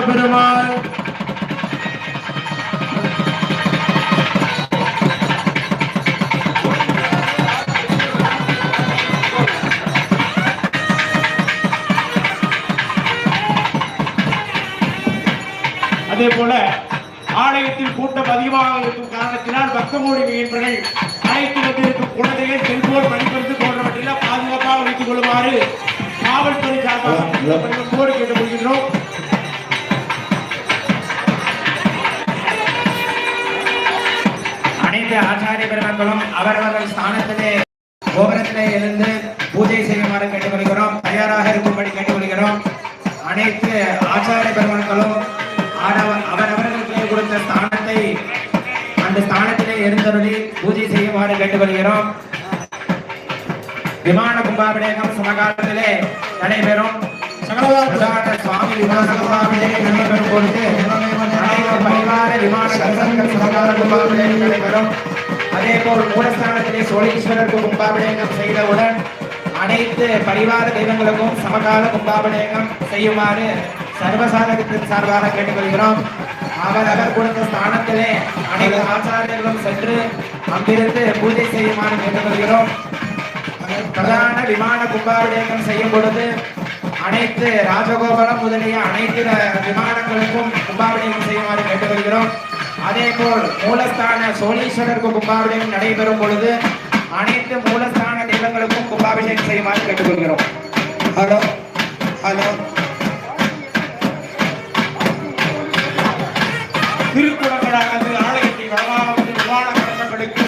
பெருமாள் அதே போல ஆலயத்தில் கூட்டம் அதிகமாக இருக்கும் காரணத்தினால் பக்தமோடி மீன்பர்கள் அனைத்து வந்திருக்கும் குழந்தைகள் செல்போன் மணிப்பரிசு போன்றவற்றில் பாதுகாப்பாக வைத்துக் கொள்ளுமாறு காவல்துறை சார்பாக கோரி கேட்டுக்கொள்கின்றோம். அனைத்து ஆச்சாரிய பெருமக்களும் அவரவர்கள் ஸ்தானத்திலே கோபுரத்திலே எழுந்து பூஜை செய்யுமாறு கேட்டுக்கொள்கிறோம். தயாராக இருக்கும்படி கேட்டுக்கொள்கிறோம். அனைத்து ஆச்சாரிய பெருமக்களும் அவரவர்களுக்கு கொடுத்த ஸ்தானத்தை அந்த ஸ்தானத்திலே எழுந்தருளி பூஜை செய்யுமாறு கேட்டுக்கொள்கிறோம். விமான கும்பாபிஷேகம் சமகாலத்திலே நடைபெறும். சுவாமி விமான கும்பாபிஷேகம் நடைபெறும் பொழுது பரிவார விமான சமகால கும்பாபிஷேகம் நடைபெறும். அதே போல் மூலஸ்தானத்திலே சோழீஸ்வரருக்கு கும்பாபிஷேகம் செய்தவுடன் அனைத்து பரிவார தெய்வங்களுக்கும் சமகால கும்பாபிஷேகம் செய்யுமாறு சர்வசாதகத்தின் சார்பாக கேட்டுக்கொள்கிறோம். அவர் கொடுத்த ஸ்தானத்திலே அனைத்து ஆச்சாரியர்களும் சென்று அங்கிருந்து பூஜை செய்யுமாறு கேட்டுக்கொள்கிறோம். பிரதான விமான கும்பாபிஷேகம் செய்யும் பொழுது அனைத்து ராஜகோபுரம் முதலிய அனைத்து விமானங்களுக்கும் கும்பாபிஷேகம் செய்யுமாறு கேட்டுக்கொள்கிறோம். அதே போல் மூலஸ்தான சோழீஸ்வரருக்கு கும்பாபிஷேகம் நடைபெறும் பொழுது அனைத்து மூலஸ்தான தெய்வங்களுக்கும் கும்பாபிஷேகம் செய்யுமாறு கேட்டுக்கொள்கிறோம். ஹலோ ஹலோ திருக்குறங்களாக ஆலயத்தை வளமாக வந்து விமான கடமைகளுக்கு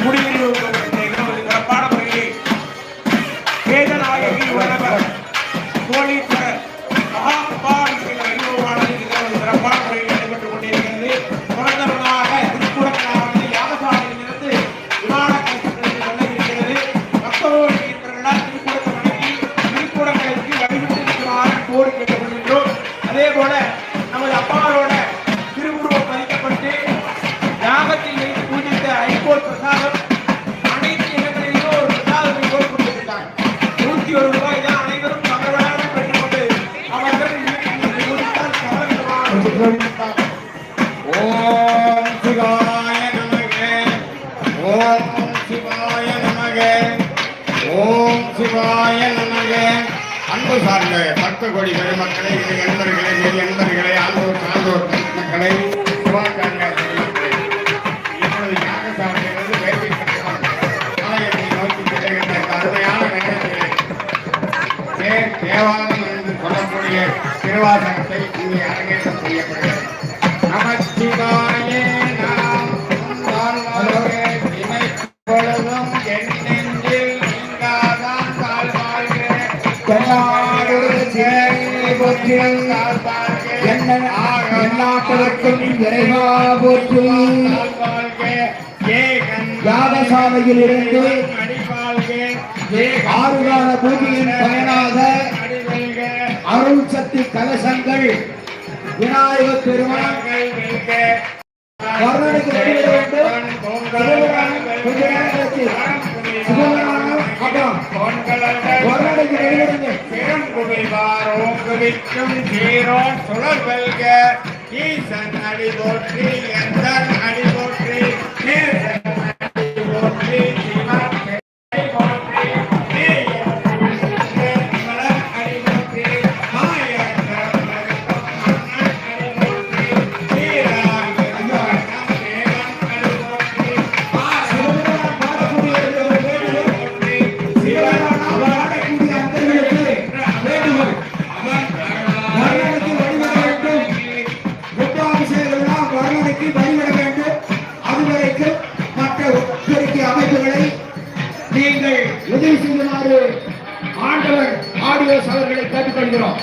குடியுரிமை சிறப்பான முறையில் வேதநாயகி உலகம் சோழீஸ்வரர் மகாபாரதிவானது சிறப்பான முறையில் நடைபெற்றுக் கொண்டிருக்கிறது. தொடர்ந்தவர்களாக திருக்குறங்களாக யாகசாலையிலிருந்து விமான கலசங்களுக்கு செல்ல இருக்கிறது. பக்தரோடு இருக்கிறவர்களால் திருக்குறங்களுக்கு வழிவிட்டு இருக்கிறார் கோரி கேட்டுக்கொள்கின்றோம். அதே போல நமது அப்பாவோட திருவுருவம் பதிக்கப்பட்டு யாகத்தில் வைத்து பூஜித்த ஐகோல் பிரசாதம் அனைத்து இடங்களிலும் ஒரு பிரசாதத்தை கொடுத்திருக்கிறார். 101 ரூபாய் தான் அனைவரும் தவறாக பெற்றுக்கொண்டு அவர்கள் ஓம் சிவாய நமக ஓம் சிவாய நமக ஓம் சிவாய நமக. அன்பு சார்ந்த பக்த கோடி பெருமக்களை, நண்பர்களே, ஆண்டோர் சார்ந்தோர் மக்களை இப்பொழுது யாகசாலையிலிருந்து வேலை ஆலயத்தை நோக்கி செல்கின்ற அருமையான நேரத்திலே தேவாலயம் என்று சொல்லக்கூடிய திருவாசகத்தை இங்கே அரங்கேற்றம் செய்யப்படுகிறது. நமச்சிவாய நாம் பொழுதும் என் நெஞ்சில் நீங்காதான் தாழ்வாழ்க யாகசாலையில் இருந்து ஆறுகால பூஜையின் பயனாக அருள் சக்தி கலசங்கள் விநாயகர் பெருமாள் சுழல்வல்க ஈசன் அடி போற்றி எந்தன் அடி போற்றி அடி போற்றி உதவி செய்யுமாறு ஆண்டவர் ஆடியோஸ் அவர்களை கேட்டுக்கொள்கிறோம்.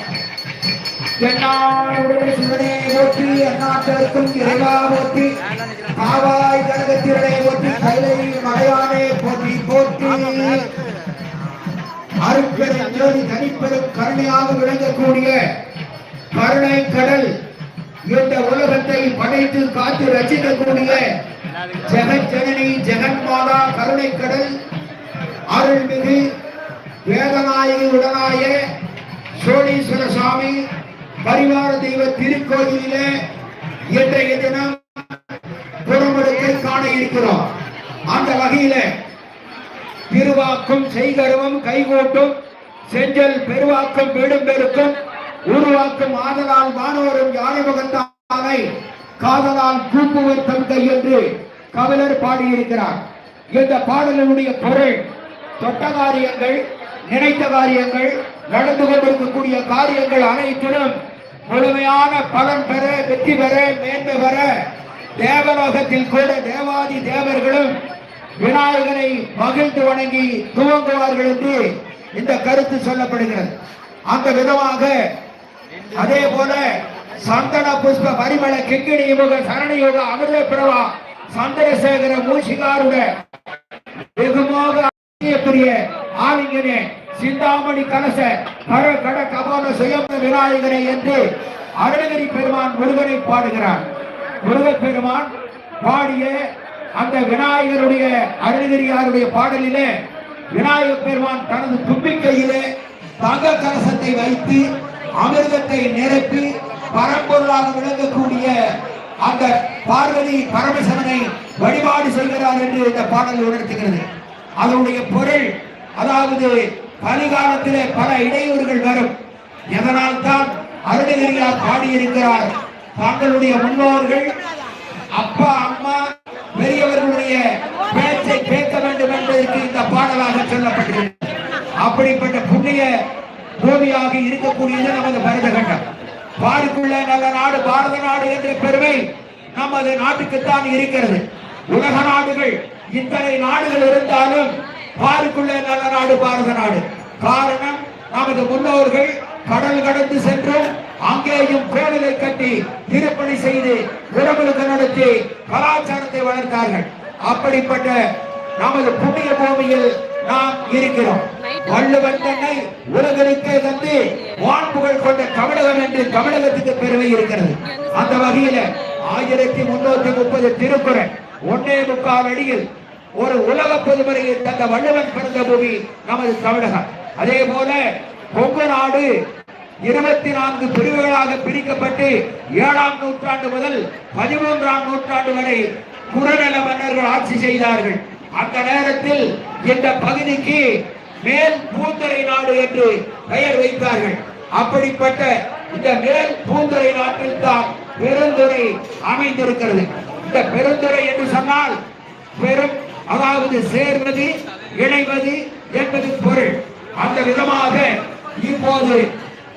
போற்றி அந்நாட்டிற்கும் இறைவா போற்றி காவாய் கனகத்திரனை போற்றி கைலை மலையானே போற்றி போற்றி அருட்பெரும் ஜோதி தனிப்பெரும் கருணையாக விளங்கக்கூடிய கருணை கடல் இந்த உலகத்தை படைத்து காத்து ரசிக்கக்கூடிய ஜெகஜனனி ஜெகன்மாதா கருணைக்கடல் அருள்மிகு வேதநாயகி உடனாய சோழீஸ்வர சுவாமி பரிவார தெய்வ திருக்கோயிலிலே இன்றைய தினம் குடமுழுக்கை காண இருக்கிறோம். அந்த வகையில திருவாக்கும் செய்கருவம் கைகூட்டும் செஞ்சல் பெருவாக்கும் வீடும் பெருக்கும் உருவாக்கும் ஆதலால் வானோரும் யானை முகந்தானை காதலால் கூப்புவர் தங்கை என்று கவிஞர் பாடியிருக்கிறார். இந்த பாடலினுடைய பொருள் தொட்ட காரியங்கள், நினைத்த காரியங்கள், நடந்து கொண்டிருக்கக்கூடிய காரியங்கள் அனைத்திலும் முழுமையான பலன் பெற, வெற்றி பெற, மேன்மை பெற தேவலோகத்தில் கூட தேவாதி தேவர்களும் விநாயகரை மகிழ்ந்து வணங்கி துவங்குவார்கள் என்று இந்த கருத்து சொல்லப்படுகிறது. அந்த விதமாக அதே போல சந்தன புஷ்ப பரிமள கிங்கிணி யுக சரணியுக அமிர்த பிரவா சந்திரசேகர மூஷிகாருட வெகுமோக பிரிய ஆலிங்கனே சிந்தாமணி கலச பர கட கபால சுயம்ப விநாயகனை என்று அருணகிரி பெருமான் முருகனை பாடுகிறார். முருகப் பெருமான் பாடிய அந்த விநாயகருடைய அருணகிரியாருடைய பாடலிலே விநாயகப் பெருமான் தனது தும்பிக்கையிலே தங்க கலசத்தை வைத்து அமிர்தத்தை நிரப்பி பரம்பொருளாக விளங்கக்கூடிய அந்த பார்வதி பரமசிவனை வழிபாடு செய்கிறார் என்று இந்த பாடல் உணர்த்துகிறது. அதனுடைய பொருள், அதாவது பலிகாலத்திலே பல இடையூறுகள் வரும். எதனால் தான் அருணகிரியார் பாடியிருக்கிறார், தங்களுடைய முன்னோர்கள் அப்பா அம்மா பெரியவர்களுடைய பேச்சை கேட்க வேண்டும் என்பதற்கு இந்த பாடலாக சொல்லப்பட்டிருக்கிறது. அப்படிப்பட்ட புண்ணிய பூமியாக இருக்கக்கூடியது நமது பரதகண்டம். பாருக்குள்ள நல்ல நாடு பாரத நாடு என்ற பெருமை நமது நாட்டுக்குத்தான் இருக்கிறது. உலக நாடுகள் இத்தனை நாடுகள் இருந்தாலும் பாருக்குள்ள நல்ல நாடு பாரத நாடு. காரணம், நமது முன்னோர்கள் கடல் கடந்து சென்றும் அங்கேயும் கோவிலை கட்டி திருப்பணி செய்து விரமலுக்கு நடத்தி கலாச்சாரத்தை வளர்த்தார்கள். அப்படிப்பட்ட நமது புண்ணிய பூமியில் நாம் இருக்கிறோம். வள்ளுவன் தன்னை உலகிற்கே தந்து வான்புகள் கொண்ட தமிழகம் என்று தமிழகத்துக்கு பெருமை இருக்கிறது. அந்த வகையில 1330 திருக்குறள் 1.25 அடியில் ஒரு உலக பொதுமறையை தந்த வள்ளுவன் பிறந்த பூமி நமது தமிழகம். அதே போல கொங்கு நாடு 24 பிரிவுகளாக பிரிக்கப்பட்டு 7ஆம் நூற்றாண்டு முதல் 13ஆம் நூற்றாண்டு வரை குறுநில மன்னர்கள் ஆட்சி செய்தார்கள். அந்த நேரத்தில் இந்த பகுதிக்கு மேல் பூந்துறை நாடு என்று பெயர் வைத்தார்கள். அப்படிப்பட்ட இந்த மேல் பூந்துறை நாட்டில் தான் பெருந்துறை அமைந்திருக்கிறது. இந்த பெருந்துறை என்று சொன்னால் பெரும், அதாவது சேர்வது, இணைவது என்பது பொருள். அந்த விதமாக இப்போது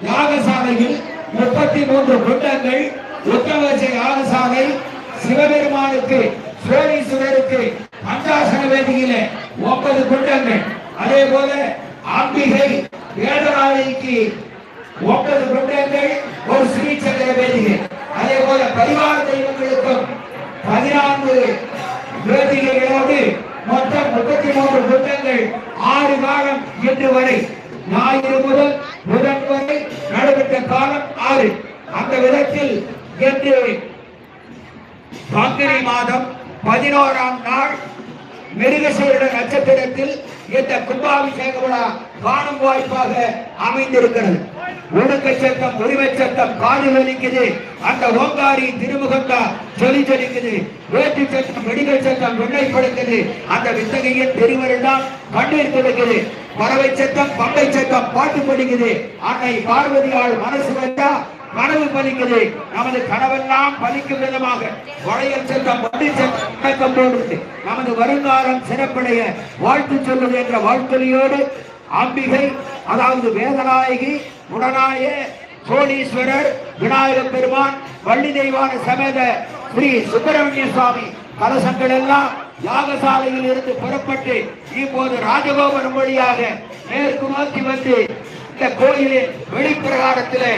யாகசாலையில் 33 குண்டங்கள், உத்தவசை யாகசாலை, சிவபெருமானுக்கு சோழீஸ்வரருக்கு பஞ்சாசன வேதியில 9 குண்டங்கள், அதே போல அம்பிகை வேதநாயகிக்கு 9 குண்டங்கள், ஒரு ஸ்ரீசக்கர வேதிகை, அதே போல பரிவார தெய்வங்களுக்கும் 14 வேதிகைகளோடு மொத்தம் 33 குண்டங்கள் 6 காலம் இன்று வரை, ஞாயிறு முதல் புதன் வரை நடைபெற்ற காலம் 6. அந்த விதத்தில் இன்று பங்குனி மாதம் 11ஆம் நாள் மிருகசீரிட நட்சத்திரத்தில் இந்த கும்பாபிஷேக விழா காணும் வாய்ப்பாக அமைந்திருக்கிறது. ஒடுக்க சத்தம், உரிமை சத்தம் காது வலிக்குது. அந்த ஓங்காரி திருமுகந்தா சொல்லி ஜொலிக்குது. வேட்டு சத்தம், வெடிகள் சத்தம் வெள்ளைப்படுக்குது. அந்த வித்தகையின் பெருவர்கள் தான் கண்ணீர் துடைக்குது. பறவை சத்தம், பம்பை சத்தம் பாட்டு படிக்குது. அன்னை பார்வதியால் மனசு வந்தா கனவு பலிக்குது. நமது கனவெல்லாம் பலிக்கும் விதமாக வளையல் சத்தம், வண்டி சத்தம் போடுது. நமது வருங்காலம் சிறப்படைய வாழ்த்து சொல்வது என்ற வாழ்த்தொலியோடு அம்பிகை, அதாவது வேதநாயகி உடனாய சோழீஸ்வரர், விநாயகப் பெருமான், வள்ளி தெய்வான சமேத ஸ்ரீ சுப்பிரமணிய சுவாமி கலசங்கள் எல்லாம் யாகசாலையில் இருந்து புறப்பட்டு இப்போது ராஜகோபுரம் வழியாக மேற்கு நோக்கி வந்து இந்த கோயிலின் வெளிப்பிரகாரத்திலே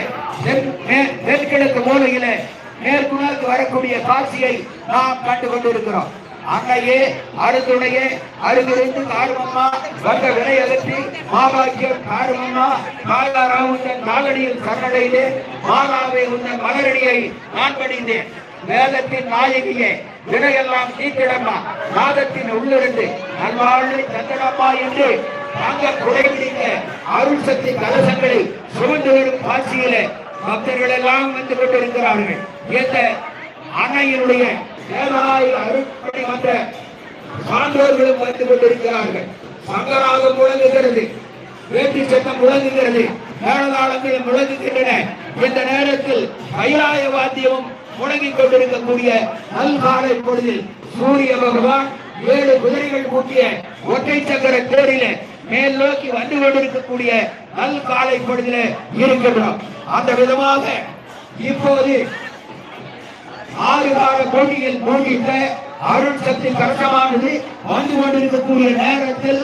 தென்கிழக்கு மூலையிலே மேற்கு நோக்கி வரக்கூடிய காட்சியை நாம் கண்டு கொண்டிருக்கிறோம். அன்னையே அருதுணையே அருகிருந்து காருமம்மா வந்த வினை அகற்றி மாபாக்கியம் காருமம்மா காலாரா உந்தன் காலடியில் சரணடைந்தே மாலாவே உந்தன் மலரடியை நான் பணிந்தேன். வேதத்தின் நாயகியே வினையெல்லாம் தீர்த்திடம்மா நாதத்தின் உள்ளிருந்து நல்வாழ்வை தந்தடம்மா என்று அங்க குடைபிடிக்க அருள் சக்தி கலசங்களை சுமந்து வரும் காட்சியிலே பக்தர்கள் எல்லாம் வந்து கொண்டிருக்கிறார்கள். இந்த அன்னையினுடைய தேவராய அருட்படி வந்த சான்றோர்களும் வந்து கொண்டிருக்கிறார்கள். சங்கராகம் முழங்குகிறது, வேட்டி சத்தம் முழங்குகிறது, மேளதாளங்களும் முழங்குகின்றன. இந்த நேரத்தில் கைலாய வாத்தியமும் முழங்கிக் கொண்டிருக்கக்கூடிய நல்காலை பொழுதில் சூரிய பகவான் 7 குதிரைகள் பூட்டிய ஒற்றை சக்கர தேரிலே மேல் நோக்கி வந்து கொண்டிருக்கக்கூடிய நல்காலை பொழுதிலே இருக்கின்றோம். அந்த விதமாக இப்போது 6 கால போட்டியில் போட்டியிட்ட அருள் சக்தி கலசமானது வந்து கொண்டிருக்கக்கூடிய நேரத்தில்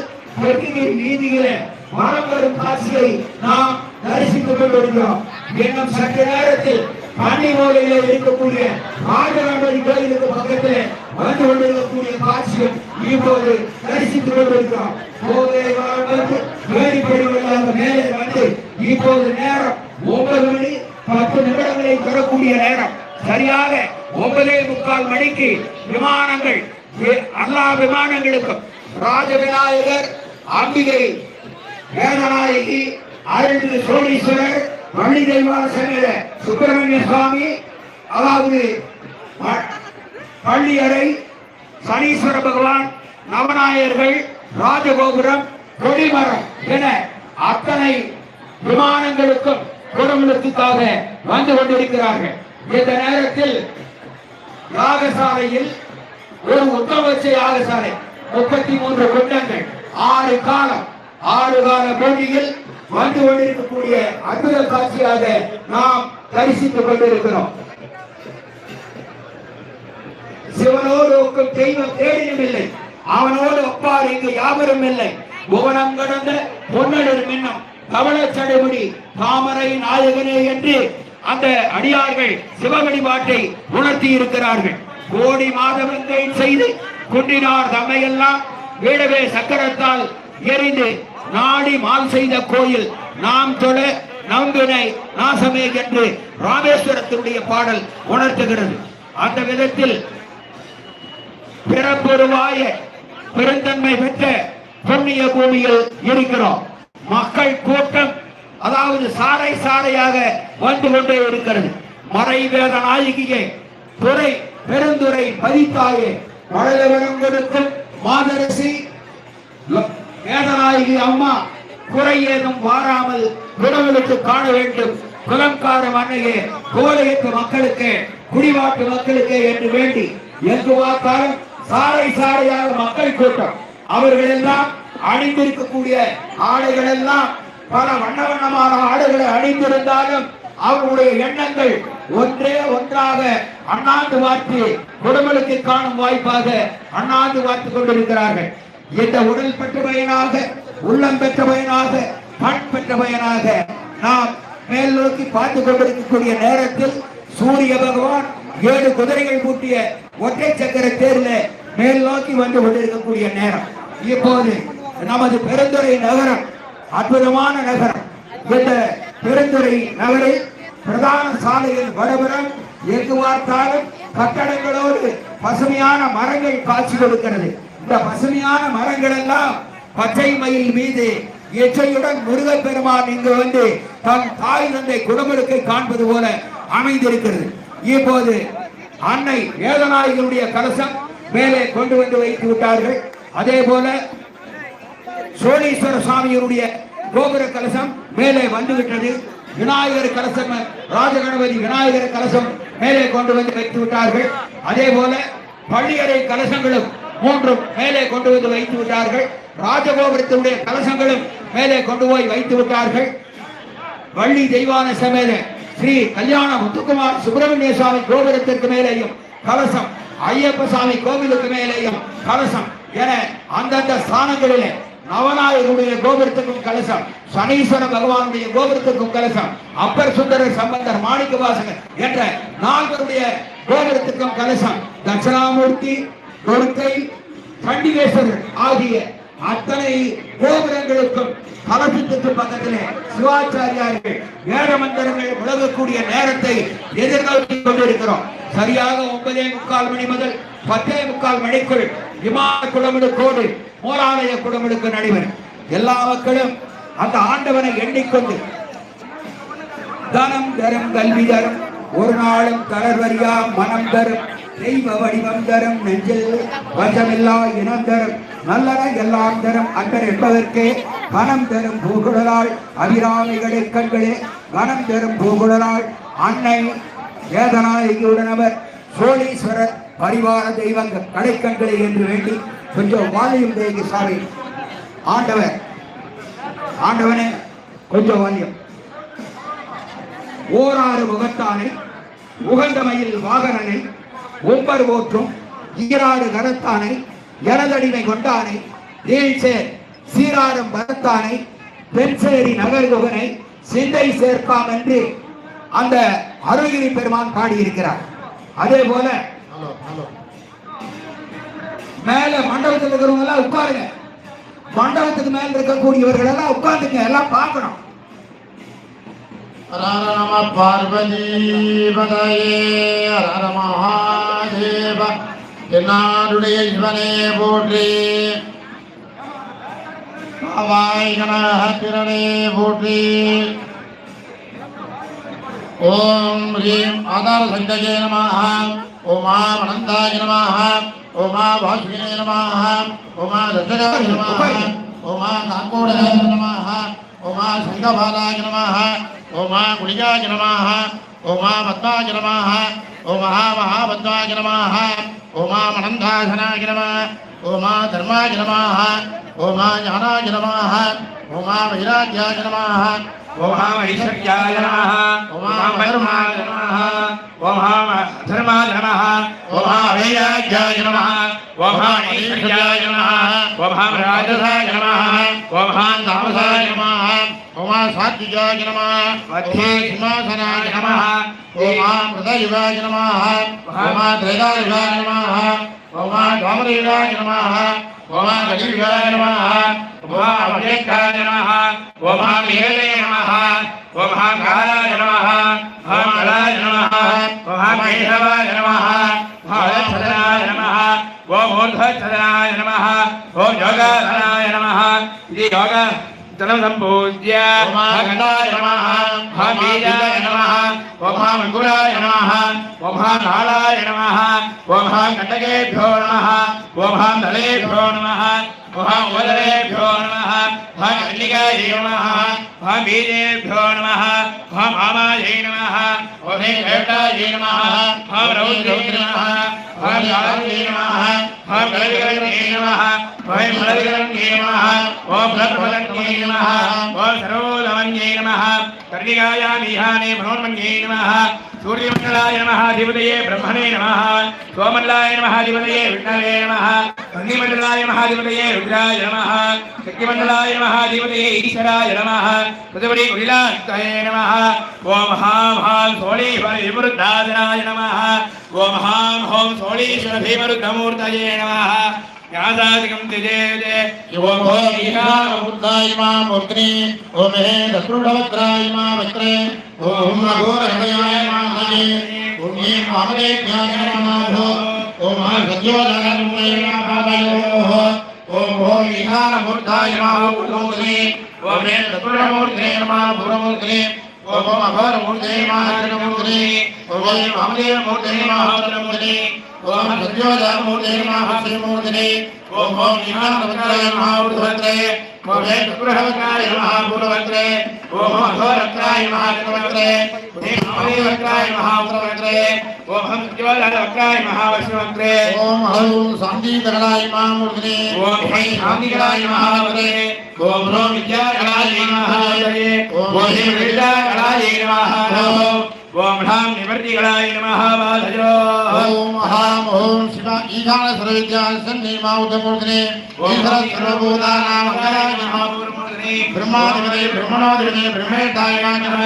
வீதியிலே மரம் வரும் காட்சியை நாம் தரிசித்துக் கொண்டிருக்கிறோம். இன்னும் சற்று நேரத்தில் கன்னிமூலையிலே இருக்கக்கூடிய ஆண்டவரடி கோயிலுக்கு பக்கத்திலே வந்து கொண்டிருக்கக்கூடிய காட்சியும் இப்போது தரிசித்துக் கொண்டிருக்கிறோம். மேலே வந்து இப்போது நேரம் 9 மணி 10 நிமிடங்களை பெறக்கூடிய நேரம். சரியாக 9:45 மணிக்கு விமானங்கள் எல்லா விமானங்களுக்கும் ராஜ விநாயகர், அம்பிகை, வேதநாயகி, அருள்மிகு சோழீஸ்வரர், வள்ளி தெய்வான சமேத சுப்பிரமணிய சுவாமி, அதாவது பள்ளியறை, சனீஸ்வர பகவான், நவநாயகர்கள், ராஜகோபுரம், கொடிமரம் என அத்தனை விமானங்களுக்கும் குடமுழுக்காக வந்து கொண்டிருக்கிறார்கள். இந்த நேரத்தில் யாகசாலையில் ஒரு உத்தமவச்ச யாகசாலை 33 குண்டங்கள் 6 கால போட்டியில் வந்து கொண்டிருக்கக்கூடிய அற்புத காட்சியாக நாம் தரிசித்துக் கொண்டிருக்கிறோம். சிவனோடு ஒக்கும் தெய்வம் தேடியும் இல்லை, அவனோடு ஒப்பார் இங்கு யாவரும் இல்லை. புவனம் கடந்த பொன்னடர் மின்னம் கவலச்சடைமுடி தாமரை நாயகனே என்று அந்த அடியார்கள் சிவவழிபாட்டை உணர்த்தி இருக்கிறார்கள். கோடி மாதவங்களை செய்து குன்றினார் தம்மையெல்லாம் வீடவே சக்கரத்தால் எரிந்து நாடி மால் செய்த கோயில் நாம் தொழ நம்பினை நாசமே என்று ராமேஸ்வரத்தினுடைய பாடல் உணர்த்துகிறது. அந்த விதத்தில் பிறப்புருவாய பெருந்தன்மை பெற்ற புண்ணிய பூமியில் இருக்கிறோம். மக்கள் கூட்டம் அதாவது சாலை சாலையாக வந்து கொண்டே இருக்கிறது. மறை வேத நாயகியே, துறை பெருந்துரை பதித்தாயே, மழலவனம் கொடுக்கும் மாதரசி வேதநாயகி அம்மா, குறை ஏதும் வாராமல் குணங்களுக்கு காண வேண்டும். குலம்கார மன்னையே, கோலையத்து மக்களுக்கு, குடிவாட்டு மக்களுக்கு என்று வேண்டி எங்கு பார்த்தாலும் சாலை சாலையாக மக்கள் கூட்டம். அவர்கள் எல்லாம் அணிந்திருக்கக்கூடிய ஆடைகள் எல்லாம் பல வண்ண வண்ணமான ஆடைகளை அணிந்திருந்தாலும் அவருடைய எண்ணங்கள் ஒன்றே ஒன்றாக அண்ணாந்து பார்த்து குடும்பங்களுக்கு காணும் வாய்ப்பாக அண்ணாந்து பார்த்து கொண்டிருக்கிறார்கள். இந்த உடல் பெற்ற பயனாக, உள்ளம் பெற்ற பயனாக, கண் பெற்ற பயனாக நாம் மேல் நோக்கி பார்த்து கொண்டிருக்கக்கூடிய நேரத்தில் சூரிய பகவான் 7 குதிரைகள் பூட்டிய ஒற்றை சக்கர தேர்ல மேல் நோக்கி வந்து கொண்டிருக்கக்கூடிய நேரம். இப்போது நமது பெருந்துறை நகரம் அற்புதமான நகரம். இந்த பெருந்துறை நகரில் பிரதான சாலையில் வடபுறம் எங்கு பார்த்தாலும் கட்டடங்களோடு பசுமையான மரங்கள் காட்சி கொடுக்கிறது. இந்த பசுமையான மரங்கள் எல்லாம் பச்சை மயில் மீது எச்சையுடன் முருகப் பெருமான் இங்கு வந்து தன் தாய் தந்தை குடமுழுக்கை காண்பது போல அமைந்திருக்கிறது. இப்போது அன்னை வேதநாயகனுடைய கலசம் மேலே கொண்டு வந்து வைத்து விட்டார்கள். அதே போல சோழீஸ்வர சுவாமியினுடைய கோபுர கலசம் மேலே வந்துவிட்டது. விநாயகர் கலசம், ராஜகணபதி விநாயகர் கலசம் மேலே கொண்டு வந்து வைத்து விட்டார்கள். அதே போல பள்ளியறை கலசங்களும் 3 மேலே கொண்டு வந்து வைத்து விட்டார்கள். ராஜகோபுரத்தினுடைய கலசங்களும் மேலே கொண்டு போய் வைத்து விட்டார்கள். வள்ளி தெய்வான சமேத ஸ்ரீ கல்யாண முத்துக்குமார் சுப்பிரமணிய சுவாமி கோபுரத்திற்கு மேலேயும் கலசம், ஐயப்ப சாமி கோவிலுக்கு மேலேயும் கலசம் என அந்தந்த ஸ்தானங்களிலே நவநாயகருடைய கோபுரத்துக்கும் கலசம், சனீஸ்வர பகவானுடைய கோபுரத்துக்கும் கலசம், அப்பர் சுந்தரர் சம்பந்தர் மாணிக்க வாசகர் என்ற 4 கோபுரத்துக்கும் கலசம், தட்சிணாமூர்த்தி துர்க்கை, சண்டிகேஸ்வரர் ஆகிய அத்தனை கோபுரங்களுக்கும் கலசத்துக்கு பக்கத்திலே சிவாச்சாரியார்கள் வேத மந்திரங்கள் முழங்கக்கூடிய நேரத்தை எதிர்நோக்கி கொண்டிருக்கிறோம். சரியாக 9:45 மணி முதல் 10:45 மணிக்குள் விமான குடமுழுக்கோடு மோராலய குடமுழுக்கு நடைபெறும். எல்லா மக்களும் அந்த ஆண்டவனை எண்ணிக்கொண்டு தனம் தரும், கல்வி தரும், ஒரு நாளும் தளர்வரியா மனம் தரும், தெய்வ வடிவம் தரும், நெஞ்சில் வஞ்சமில்லா இனம் தரும், நல்லன எல்லாம் தரும் அன்பர் என்பதற்கே கணம் தரும் பூகுழலாள் அபிராமிகளே கண்களே கணம் தரும் பூகுழலாள் அன்னை வேதநாயகியுடனவர் சோழீஸ்வரர் பரிவார தெய்வங்கள் கடைக்கண்களே என்று வேண்டி கொஞ்சம் வாலியம் தேங்கி சாமி. ஆண்டவனே கொஞ்சம் வாலியம். ஓராறு முகத்தானை உகந்தமையில் வாகனனை ஒம்பர் ஓற்றும் ஈராறு கரத்தானை எனதடிமை கொண்டானை நீழ்சேர் சீராரும் பரத்தானை தென்சேரி நகர்குகனை சிந்தை சேர்ப்பாம் என்று அந்த அருள்கிரி பெருமான் பாடியிருக்கிறார். அதே போல மேல மண்டபத்தில் இருக்கிறவங்க எல்லாம் உட்காருங்க. மண்டபத்துக்கு மேல இருக்கக்கூடியவர்கள் எல்லாம் உட்கார்ந்துங்க, எல்லாம் பார்க்கணும். நம பார்வதி பதயே ஹர மகாதேவ என்னாருடைய சிவனே போற்றி பாவாய் கணஹத்திரனே போற்றி. ஓம் ஹ்ரீம் ஆதார சங்கஜே நமஹ. ஓமா அனந்தாய நமஹ. ஓமா வாசுகினே நமஹ. ஓமா தத்தகாய நமஹ. ஓமா காங்கோடகாய நமஹ. ஓமா சங்கபாலாய நமஹ. ஓமா குளிகாய நமஹ. ஓமா பத்மாய நமஹ. ஓமா மகாபத்மாய நமஹ. ஓமா அனந்தாசனாய நமஹ. ஓமா தர்மாய நமஹ. ஓமா ஞானாய நமஹ. ஓமா வைராக்யாய நமஹ. ஓமா ஐஸ்வர்யாய நமஹ. ஓமா பரமாய நமஹ. ஓமா தர்மாய நமஹ. ஓமா வைராக்யாய நமஹ. ஓமா ஐஸ்வர்யாய நமஹ. ஓமா ராஜசாய நமஹ. ஓமா தாமசாய நமஹ. ஓமா சாத்விகாய நமஹ. ஓமா சிம்மாசனாய நமஹ. ஓமா மிருதயுகாய நமஹ. ஓமா திரைகாயுகாய நமஹ. ஓமா தாமரயுகாய நமஹ. ஓமா கலியுகாய நமஹ. ஓமா அவ்யக்தாய நமஹ. ஓமா மேலே நமஹ. ஓமா காலாய நமஹ. ஓம் கலாய நமஹ. ஓமா கேசவாய நமஹ. ஓம் சதனாய நமஹ. ஓம் ஊர்ಧ್ವசதனாய நமஹ. ஓம் யோகாசனாய நமஹ. இது யோக தனம் சம்பூஜ்ய கண்டாய நமஹ. ஓம் பீஜாய நமஹ. ஓம் அங்குராய நமஹ. ஓம் நாளாய நமஹ. ஓம் கண்டகேभ्यो நமஹ. ஓம் தலேभ्यो நமஹ. ஓம் உதரேभ्यो நமஹ. ஓம் கன்னிகாயை நமஹ. ஓம் பீஜேभ्यो நமஹ. ஓம் ஆமாயை நமஹ. ஓம் கேட்டாயை நமஹ. ஓம் ரௌத்ரே நமஹ. ஓம் யாரை நமஹ. ஓம் கலவிகரண்யே நமஹ. ஓம் மலவிகரண்யே நமஹ. ஓம் பிரபலன்யே நமஹ. ஓம் சரோதமன்யே நமஹ. கர்ணிகாயாமீஹானே மனோன்மன்யே நமஹ. சூரியமண்டலாய நமஹ. அதிபதயே பிரம்மணே நமஹ. சோமண்டலாய நமஹ. அதிபதயே விஷ்ணவே நமஹ. அக்னிமண்டலாய நமஹ. அதிபதயே ருத்ராய நமஹ. சக்திமண்டலாய நமஹ. அதிபதயே ஈஸ்வராய நமஹ. பிரதிபதி குடிலாஸ்தயே நமஹ. ஓம் ஹாம் ஹாம் சோழீஸ்வர விமருத்தாதனாய நமஹ. ஓம் ஹாம் ஹோம் சோழீஸ்வர பீமருத்தமூர்த்தயே நமஹ. யாதாதிகம் திஜேதே ஓம் ஓம் ஈகாமுத்தாய மாமூர்த்தி. ஓம் ஹே தத்ருடவத்ராய மாவக்ரே. ஓம் அகோரஹயாய மாமஹே. ஓம் ஹே மாமதேக்யாய நமஹோ. ஓம் சத்யோதகருணே மாபாதயோஹ. ஓம் ஓம் ஈகாமுத்தாய மாமூர்த்தி. ஓம் ஹே தத்ருடமூர்த்தே மாபுரமூர்த்தி. ஓம் அகோரமூர்த்தே மாஹரமூர்த்தி. ஓம் ஹே மாமதேவமூர்த்தே மாஹரமூர்த்தி. ஓம் சத்யோதகமூர்த்தே மாஹரமூர்த்தி. ஓம் ஓம் ஈகாமுத்தாய மாமூர்த்தி. ஓம் ஹே தத்ருடவத்ராய மாபுரமூர்த்தி. ஓம் அகோரத்ராய மாஹரமூர்த்தி. ஓம் மாமதேவத்ராய மாஹரமூர்த்தி. ஓம் சத்யோதகவத்ராய மாஹரமூர்த்தி. ஓம் ஹௌம் சாந்திதகலாய மாமூர்த்தி. ஓம் ஹை சாந்திகளாய மகாவதே. ஓம் ரோம் வித்யாகளாய மகாவதே. ஓம் ஹிம் வித்யாகளாய நமஹ. ஓம் ஹாம் நிவர்த்திகளாய நமஹ. வாதஜோ ஓம் ஹாம் ஓம் சிவ ஈகான சர்வவித்யா சன்னி மாவுதமூர்த்தி. ஓம் சர்வபூதானாம் மகாராஜ மகாபுரமூர்த்தே. ब्रह्मादिपते ब्रह्मणोदिपते ब्रह्मेताय नमः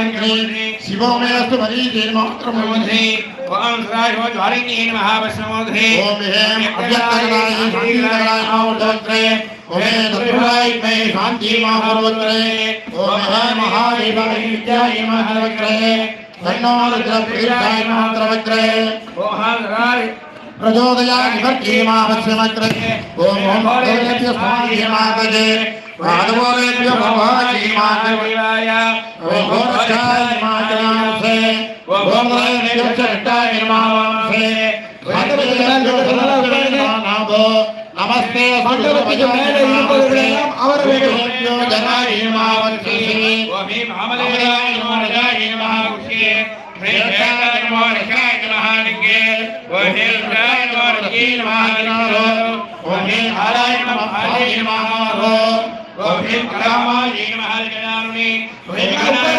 शिवोमेस्तु मरीचेर्मोत्रमोधे ओम सदाशिव ज्वालिनी नमः वैष्णवोधे ओम हेम अव्यक्तगणाय शान्तिगणाय नमोस्तुते ओम हे तत्पुरुषाय मे शान्ति महापुरुषे ओम हे महादेवाय विद्याय महावक्रे तन्नो रुद्रप्रीताय महात्रवक्रे ओम सदाशिव प्रचोदयात् भक्तिमावश्यमग्रे ओम ओम देवस्य स्वामीमागजे वादवोरेभ्यो भवाजीमागवाय ओम घोरक्षाय माजनांसे ओम देवस्य चट्टाय नमांसे नमस्ते மண்டபத்துக்கு மேலே இருப்பவர்களெல்லாம் அவர்களுடைய जनाय मावन्ति ओम हे महामलेयाय नमो राजाय नमः कुक्षे प्रेताय नमो रक्षाय नमः लिंगे ओम हे रुद्राय नमो रक्षे नमः नमो ओम हे हाराय नमः हाराय नमः ओम हे कलामाय नमः जनारुणे ओम हे कलामाय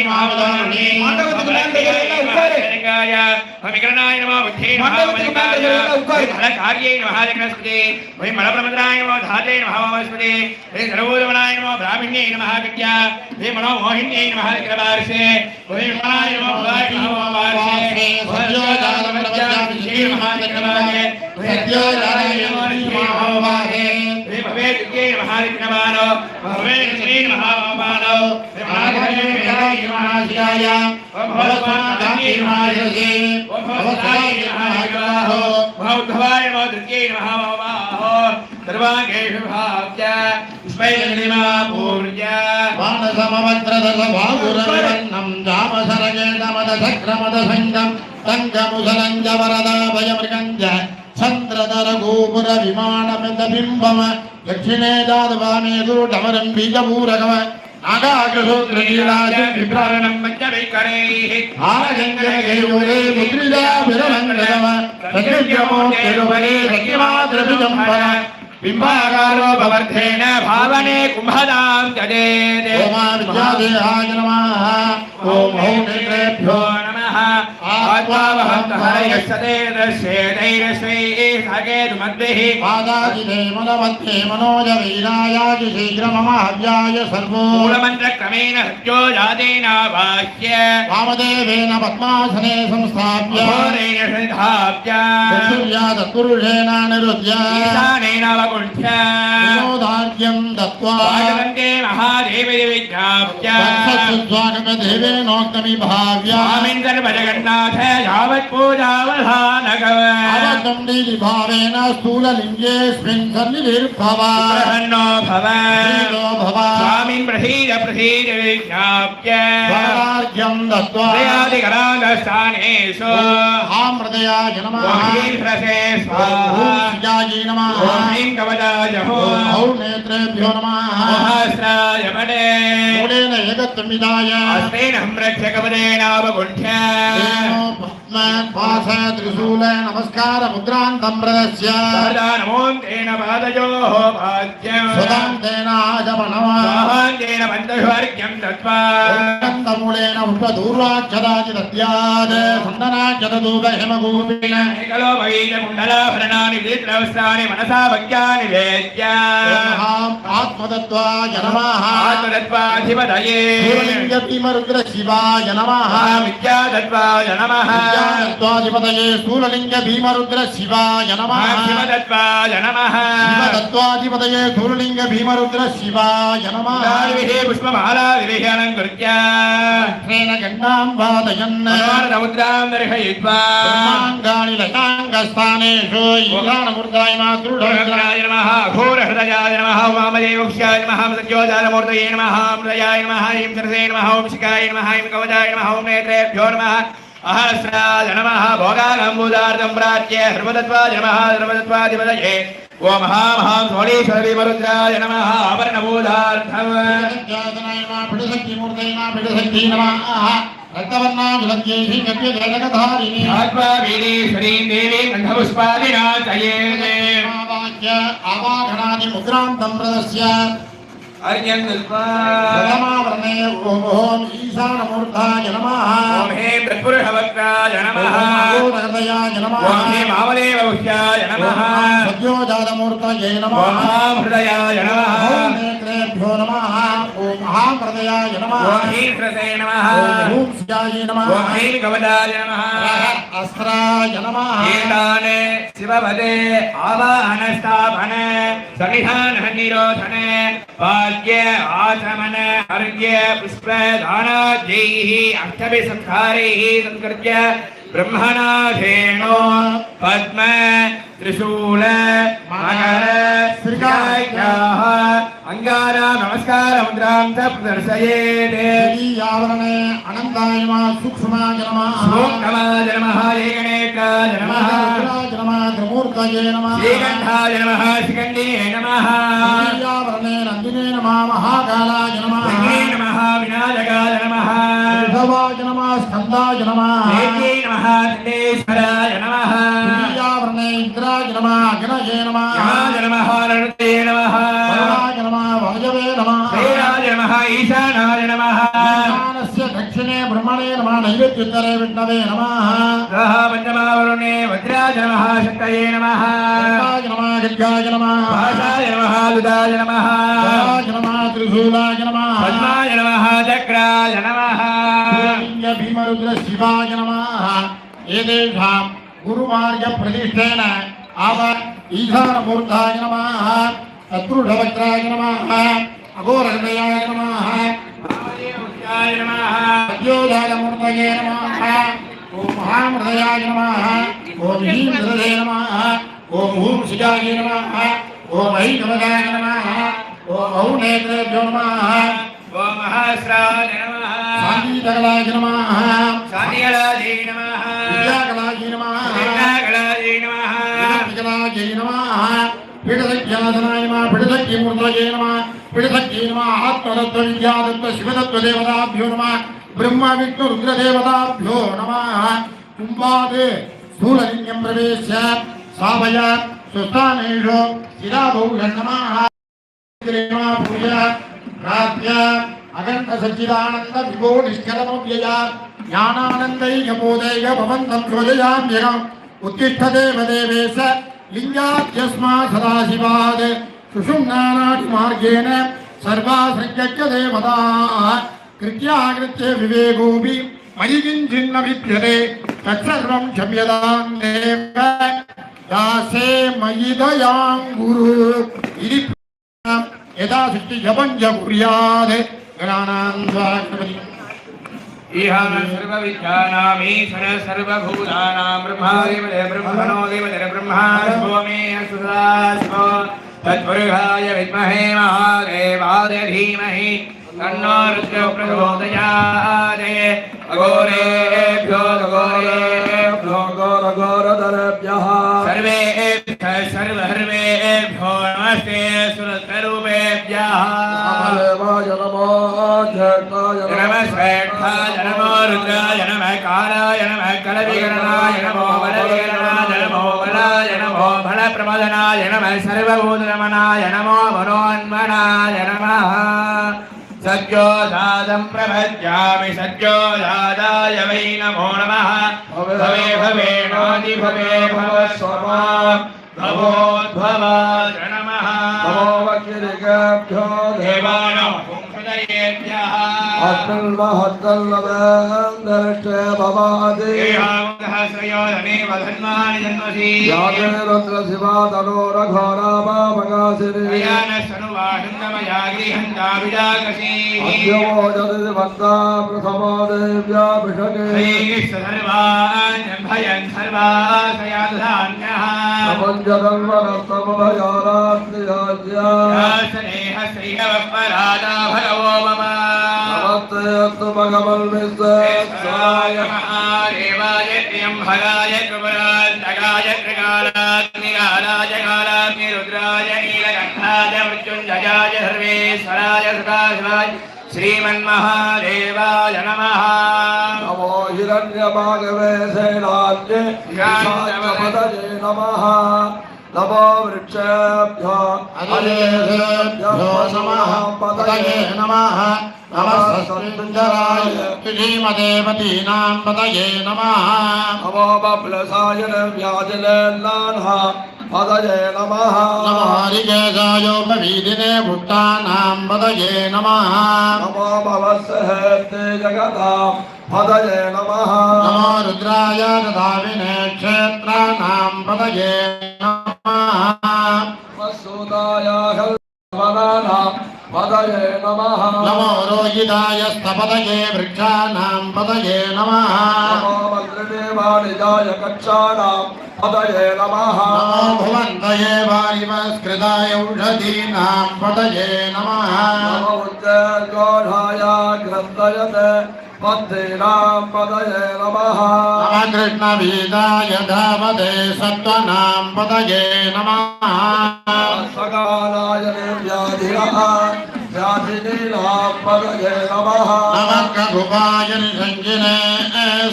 महावदारुणे மண்டபத்துக்கு மேலே உட்காரு अमिकरणाय नमः बुद्धे नमः कार्ये नमः जगन्स्पते वै मलप्रमद्राय नमः धाते नमः वनस्पते वै सर्वोदमनाय नमः ब्राह्मण्ये नमः विद्या वै मनोमोहिन्ये नमः कृपार्षे वै मनाय नमः भवाय नमः वार्षे सद्योजातमरवज्जाभिषे नमः जगन्माये वै सद्योजाय नमः वाहे वै भवे दिव्ये नमः जगन्मानो भवे श्री नमः वामानो वै महादेवाय नमः शिवाय ओम भगवानाय नमः यसे ओम भगवानाय नमः विवाहो भगवाय नमः दुर्गे नमः वाहो सर्वांगेषु भाव्य पुष्पैर्निमा पूर्य मानसमवत्रदसभागुरविवन्नं जामसरगेतमदसक्रमदसङ्गं तङ्गमुसलञ्जवरदाभयमृगञ्ज चन्द्रधरगोपुरविमानमिन्दबिम्बम दक्षिणे जातवामे दुरुडमरं बीजपूरकम नागाग्रसूत्रनीलाजं विभ्रारणं पञ्चवैकरैः आनगङ्गेयूरे मुद्रिजा विरमङ्गलम सत्यमोक्तिरुपरि सत्यमाद्रभिजम्बन बिम्बाकारो भवर्धेन भावने कुम्भदां जजेत् ओमा विद्यादेहाय नमः ओम हौं नेत्रेभ्यो नमः आत्मावहन्तहरयस्ते दर्शेदैरश्वैः सकेतुमद्भिः पादादिते मनमध्ये मनोजवीरायाजि शीघ्रममाव्याय सर्वो मूलमन्त्रक्रमेण सत्यो जातेन वाह्य वामदेवेन पद्मासने संस्थाप्य घोरेण श्रद्धाप्य चक्षुर्या तत्पुरुषेण निरुध्य ईशानेन वकुण्ठ्य विनोदार्घ्यं दत्त्वा वाजवन्ते महादेवी विज्ञाप्य देवेनोक्तमिभाव्य स्वामिन् सर्वजगन्नाथ यावत्पूजावधानकव भावेन स्थूललिङ्गेऽस्मिन् सन्निधिर्भव प्रसन्नो भव प्रीतो भव स्वामिन् प्रसीद प्रसीद विज्ञाप्य स्वारार्घ्यं दत्त्वा प्रयादिकरागस्थानेषु आमृतयाय नमः ह्रीह्रसे स्वाहा ॐ नमः ह्रीं कवचाय ॐ नेत्रेभ्यो नमः सहस्राय पटे मूलेन एकत्वमिदाय अस्तेन रक्षकपदेनावकुण्ठ्य पास त्रिशूल नमस्कार मुद्रान्तं प्रदस्य सदा नमोऽन्तेन पादयोः पाद्यम् सुदान्तेन आजमनवा साहान्तेन पञ्चस्वर्ग्यं दत्त्वा मूलेन पुष्पदूर्वाक्षदाचि दद्यात् सन्दनाक्षदूप हिमगूपेन एकलोपवीतकुण्डलाभरणानि विचित्रवस्त्राणि मनसा भक्त्यानि वेद्य आत्मतत्त्वाय नमः आत्मतत्त्वाधिपतये स्थूललिङ्गभीमरुद्र शिवाय नमः विद्यातत्त्वाय नमः तत्त्वाधिपतये स्थूललिङ्ग भीमरुद्र शिवाय नमः शिवतत्त्वाय नमः शिवतत्त्वाधिपतये स्थूललिङ्ग भीमरुद्र शिवाय नमः पुष्पमालादिभिः अलङ्कृत्य गण्डां वादयन् मुद्रां दर्शयित्वा ब्रह्माङ्गानि लताङ्गस्थानेषु ईशानमूर्ताय मातृढोग्राय नमः घोरहृदयाय नमः वामदेवक्षाय नमः सत्योजातमूर्तये नमः मृदयाय नमः ह्रीं सरसे नमः ओं शिखाय नमः ह्रीं कवचाय नमः ओं नेत्रेभ्यो नमः अहस्राय नमः भोगालम्बुदार्दं प्राच्य सर्वतत्त्वाय नमः सर्वतत्त्वाधिपतये ओ महामहां सोळीश्वरविमरुद्राय नमः आभरणबोधार्थम् आत्मावीरेश्वरीं देवीं गन्धपुष्पादिनाथये अवाघनादिमुद्रान्तं प्रदस्य अर्यन्नुल्पा प्रथमावर्णे ओम ईशानमूर्ताय नमः ओम हे तत्पुरुषवक्त्राय नमः हृदयाय नमः ओम हे मामलेवहुष्याय नमः सद्योजातमूर्तये नमः ओम महाहृदयाय नमः ओम नेत्रेभ्यो नमः ओम महाहृदयाय नमः ओम हीन्द्रसे नमः ओम स्याय नमः ओम ह्रीं कवचाय नमः अस्त्राय नमः कीर्ताने शिवपदे आवाहनस्थापन समिधान निरोधन पाद्य आचमन अर्घ्य पुष्पदानाद्यैः अष्टभिसंस्कारैः संकृत्य ब्रह्मणाधेनो पद्म त्रिशूल मकर श्रीकायाः अंगारा नमस्कार मुद्रां च प्रदर्शयेत् आवरणे अनंताय नमः सूक्ष्माय नमः श्लोकमाय नमः एकनेकाय नमः नमः त्रिमूर्तये नमः श्रीकण्ठाय नमः शिखण्डिये नमः आवरणे नन्दिने नमः महाकालाय नमः नमः विनायकाय नमः ऋषभाय नमः स्कन्दाय नमः देव्यै नमः दण्डेश्वराय नमः आवरणे इंद्राय नमः अग्नये नमः यमाय नमः रणते नमः वरुणाय नमः वायवे नमः श्रीराय नमः ईशानाय नमः ईशानस्य दक्षिणे ब्रह्मणे नमः नैवेद्योत्तरे विष्णवे नमः सः पञ्चमावरुणे वज्राय नमः शक्तये नमः गङ्गाय नमः गङ्गाय नमः भाषाय नमः दुदाय नमः गङ्गाय नमः त्रिशूलाय नमः पद्माय नमः चक्राय नमः लिंग भीमरुद्र शिवाय नमः एतेषां गुरुमार्ग प्रतिष्ठेन आव ईशानमूर्ताय नमः तत्पुरुषवक्त्राय नमः अघोरहृदयाय नमः महादेवाय नमः सद्योजातमूर्तये नमः ओम महाहृदयाय नमः ओम ह्रीं नमः ओम हूं शिवाय नमः ओम ऐं कवचाय नमः ओम औ नेत्रेभ्यो नमः ओम सहस्राय नमः शान्तिकलाय नमः शान्तिकलाय नमः विद्याकलाय नमः विद्याकलाय नमः विद्याकलाय नमः पीठसख्यासनाय नमः पीठसख्यमूर्तये नमः पीठसख्ये नमः आत्मतत्त्व विद्यातत्त्व शिवतत्त्वदेवताभ्यो नमः ब्रह्म विष्णु रुद्रदेवताभ्यो नमः कुम्भात् स्थूललिङ्गं प्रवेश्य स्थापय सुस्थानेषु शिराभूषं नमः पूजा प्राप्य अखंड सच्चिदानंद विभो निष्कलमव्यय ज्ञानानंदैकबोधैक भवन्तं ध्वजयाम्यहम् उत्तिष्ठते देवेश लिङ्गाद्यस्मात् सदाशिवात् सुषुम्नानादिमार्गेण सर्वासृज्यस्य देवताः कृत्याकृत्य विवेकोऽपि मयि किञ्चिन्न विद्यते तत्सर्वं क्षम्यतां देव दासे मयि दयां गुरु इति यदा सृष्टि जपञ्च कुर्यात् गणानां स्वाक्षपति इहान सर्वविद्यानामीश्वर सर्वभूतानां ब्रह्मादिपदे ब्रह्मणो देवते ब्रह्मा स्वामे सुदास्मो तत्पुरुषाय विद्महे महादेवाय धीमहि तन्नो रुद्रो प्रचोदयात् अघोरेभ्यो घोरधरेभ्यः सर्वेभ्यः सर्वहर्वेभ्यो नमस्ते सुरस्वरूपेभ्यः नमः श्रेष्ठाय नमो रुद्राय नमः कालाय नमः कलविकरणाय नमो बलविकरणाय नमो बलाय नमो बलप्रमदनाय नमः सर्वभूतरमणाय नमो मनोन्मनाय नमः सद्योजातं प्रपद्यामि सद्योजाताय वै नमो नमः भवे भवेनादि भवे भव स्वमा भवोद्भवाय नमः नमो वकिलिकेभ्यो देवानां हृदयेभ्यः अस्मिन् महत्तल्लवेन्दर्ष्टे भवादि श्रयोधने वधन्वानि जन्मसि याते रुद्र शिवा तनोरघोरामामगासिनि अद्यो जति भक्ता प्रथमो देव्याभिषके नमस्ते भगवन्विश्वेश्वराय महादेवाय त्र्यम्बकाय त्रिपुरान्तकाय त्रिकालाग्निकालाय कालाग्निरुद्राय नीलकण्ठाय मृत्युञ्जयाय सर्वेश्वराय सदाशिवाय श्रीमन्महादेवाय नमः नमो हिरण्यभागवे शैलान्ये पदये नमः नमो वृक्षेभ्यो अदितेभ्यो नमः पतये नमः नमः सत्सञ्जराय श्रीमदेवतीनां पतये नमः नमो बब्लसाय व्याजलेन्नान्ः पतये नमः नमो हरिकेशायोपवीदिने भुक्तानां पतये नमः नमो भवस्सहेते जगतां पतये नमः नमो रुद्राय ददाविने क्षेत्राणां पतये नमः वसुदाय हल्मनानां पतये नमः नमो रोहिताय स्थपतये वृक्षाणां पतये नमः नमो मन्त्रदेवानिजाय कक्षाणां पतये नमः नमो भुवन्तये वारिवस्कृताय औषधीनां पतये नमः नमो उच्चैर्घोषाय ग्रन्थयते पद्मीनां पतये नमः नमः कृष्णवीदाय धावते सत्त्वनां पतये नमः सकालाय व्याधिनः व्याधिनीनां पतये नमः नमः ककुपाय निषञ्जिने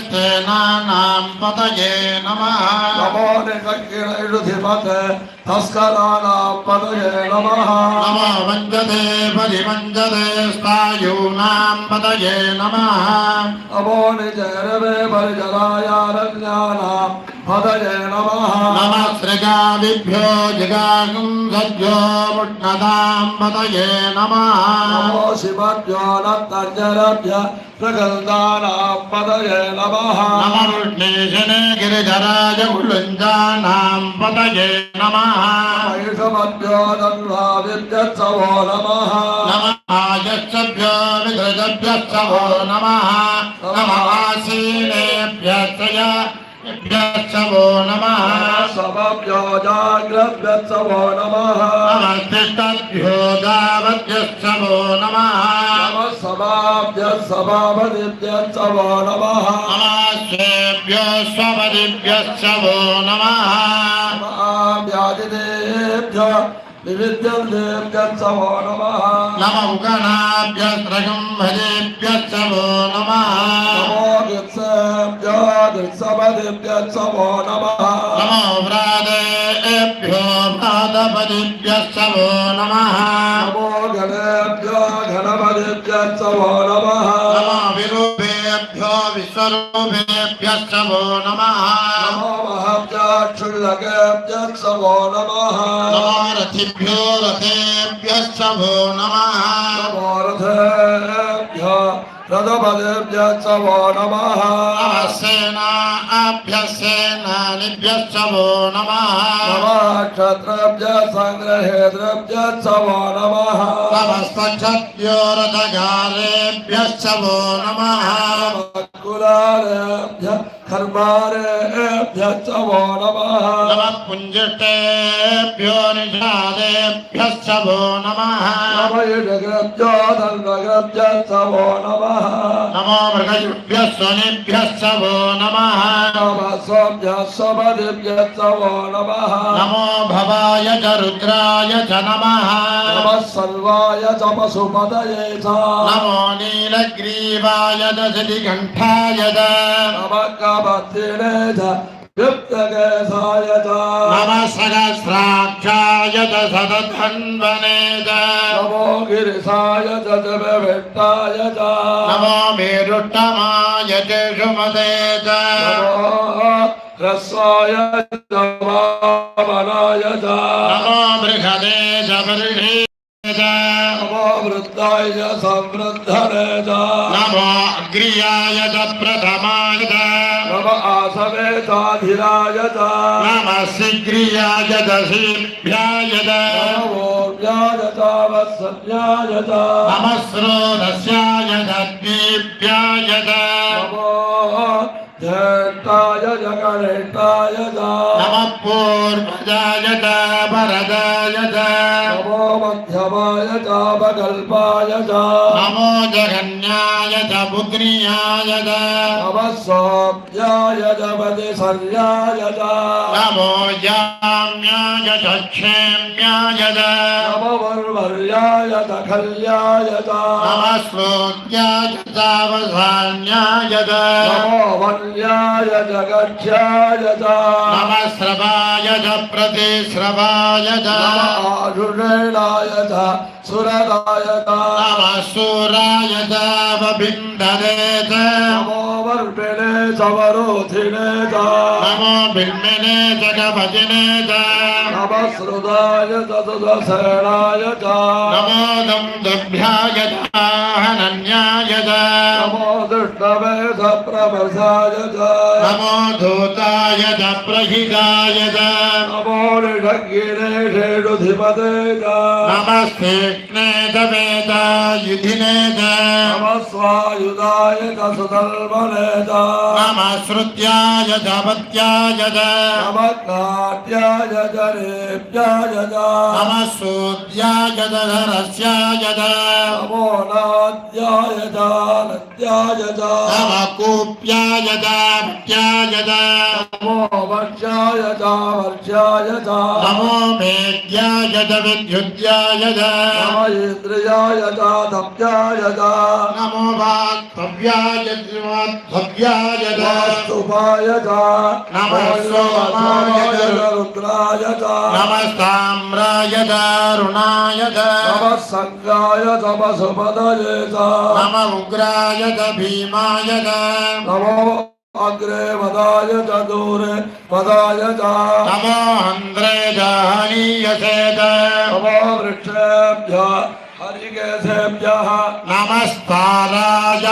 स्तेनानां पतये नमः नमो निषङ्गिरैरुधिमते तस्कराणां पतये नमः नमो वञ्जते परिवञ्जते स्थायूनां पतये नमः नमो निजरवे परिजलायारण्यानां पतये नमः नमः सृगादिभ्यो जिगागुंसभ्यो मुष्णदां पतये नमः नमो शिवभ्यो नत्तञ्जरभ्य प्रगन्धानां पतये नमः नमः विष्णेशने गिरिधराय कुलुञ्जानां पतये नमः महिषमभ्यो तन्वाविद्यत्सवो नमः नमः आयच्छभ्यो विघृतभ्यश्चवो नमः नमः आसीनेभ्यश्चवो नमः समभ्यो जाग्रभ्यत्सवो नमः नमः तिष्ठभ्यो दावभ्यश्चवो नमः नमः समाभ्यः सभापतिभ्यत्सवो नमः नमः स्वेभ्यो स्वपदिभ्यश्चवो नमः व्याधिदेभ्यो विविध्यन्तेभ्यत्सवो नमः नमः उगणाभ्यस्त्रगुम्भजेभ्यश्चवो नमः नमो गित्सेभ्यो गित्सपदिभ्यत्सवो नमः नमो व्रातेभ्यो व्रातपदिभ्यश्चवो नमः नमो गणेभ्यो गणपतिभ्यत्सवो नमः नमो विरूपेभ्यो विश्वरूपेभ्यश्चवो नमः नमो महभ्याक्षुल्लकेभ्यत्सवो नमः नमो रथिभ्यो रथेभ्यश्चवो नमः नमो रथेभ्यो रथपतिभ्यत्सवो नमः नमः सेनाभ्यस्सेनानिभ्यश्चवो नमः नमः क्षत्रेभ्यः सङ्ग्रहेतृभ्यत्सवो नमः नमः सक्षत्यो रथगारेभ्यश्चवो नमः कुलारेभ्यः कर्मारेभ्यत्सवो नमः नमः पुञ्जिष्टेभ्यो निषादेभ्यश्चवो नमः नमः युजग्रभ्यो धन्वग्रभ्यत्सवो नमः नमो मृगयुभ्यः स्वनिभ्यश्चवो नमः नमः सोभ्यः स्वपदिभ्यत्सवो नमः नमो भवाय च रुद्राय च नमः नमः सर्वाय च पशुपतये च नमो नीलग्रीवाय च शितिकण्ठाय च नमः कपत्तिने च युक्तकेशाय च नमः सहस्राक्षाय च शतधन्वने च नमो गिरिशाय च विविष्टाय च नमो मेरुत्तमाय च सुमते च नमो ह्रस्वाय च वामनाय च नमो बृहदे च बर्हि च नमो वृद्धाय च संवृद्धने च नमो अग्र्याय च प्रथमाय च नमः आसवे चाधिराय च नमः शीघ्रियाय च शीभ्याय च नमोऽव्याय च वत्सल्याय च नमः स्रोतस्याय च दीप्याय च नमो ज्येष्ठाय च कनिष्ठाय च नमः पूर्वजाय च वरदाय च नमो मध्यम रामाय चापकल्पाय च नमो जगन्याय च पुत्र्याय च नमः सौम्याय च पतिसर्याय च नमो जाम्याय च क्षेम्याय च नमो वर्वर्याय च खल्याय च नमः श्लोक्याय च सावधान्याय च नमो वन्याय च गच्छाय च नमः श्रवाय च प्रतिश्रवाय च नमः आशुषेणाय च सुरदाय च नमः सूराय च वबिन्दरे च नमो वर्पिणे च वरोधिने च नमो बिल्मिने च भजने च नमः श्रुताय च सुदर्शनाय च नमो दम्भ्याय च हनन्याय च नमो दुष्टवे च प्रभसाय च नमो धूताय च प्रहिताय च नमो निषग्गिने षेडुधिपते च नमस्तेष्णे च वेदायुधिने च नमः स्वायुधाय च सुधर्मणे च नमः श्रुत्याय च पत्याय च नमः काट्याय च रेप्याय च नमः सूद्याय च धरस्याय च नमो नाद्याय च नद्याय च नमः कूप्याय च भट्याय च नमो वर्षाय च वर्षाय च नमो मेद्याय च विद्युद्याय च नम इन्द्रियाय च तप्याय च नमो वाक्भव्याय च वाक्भव्याय च वास्तुपाय च नमः सोमाय च रुद्राय च नमः ताम्राय च रुणाय च नमः संगाय च वसुपतये च नमः उग्राय च भीमाय च नमो अग्रे वदाय च दूरे वदाय च नमो हन्द्रे च हनीयसे च नमो वृक्षेभ्यः हरिकेशेभ्यः नमस्ताराय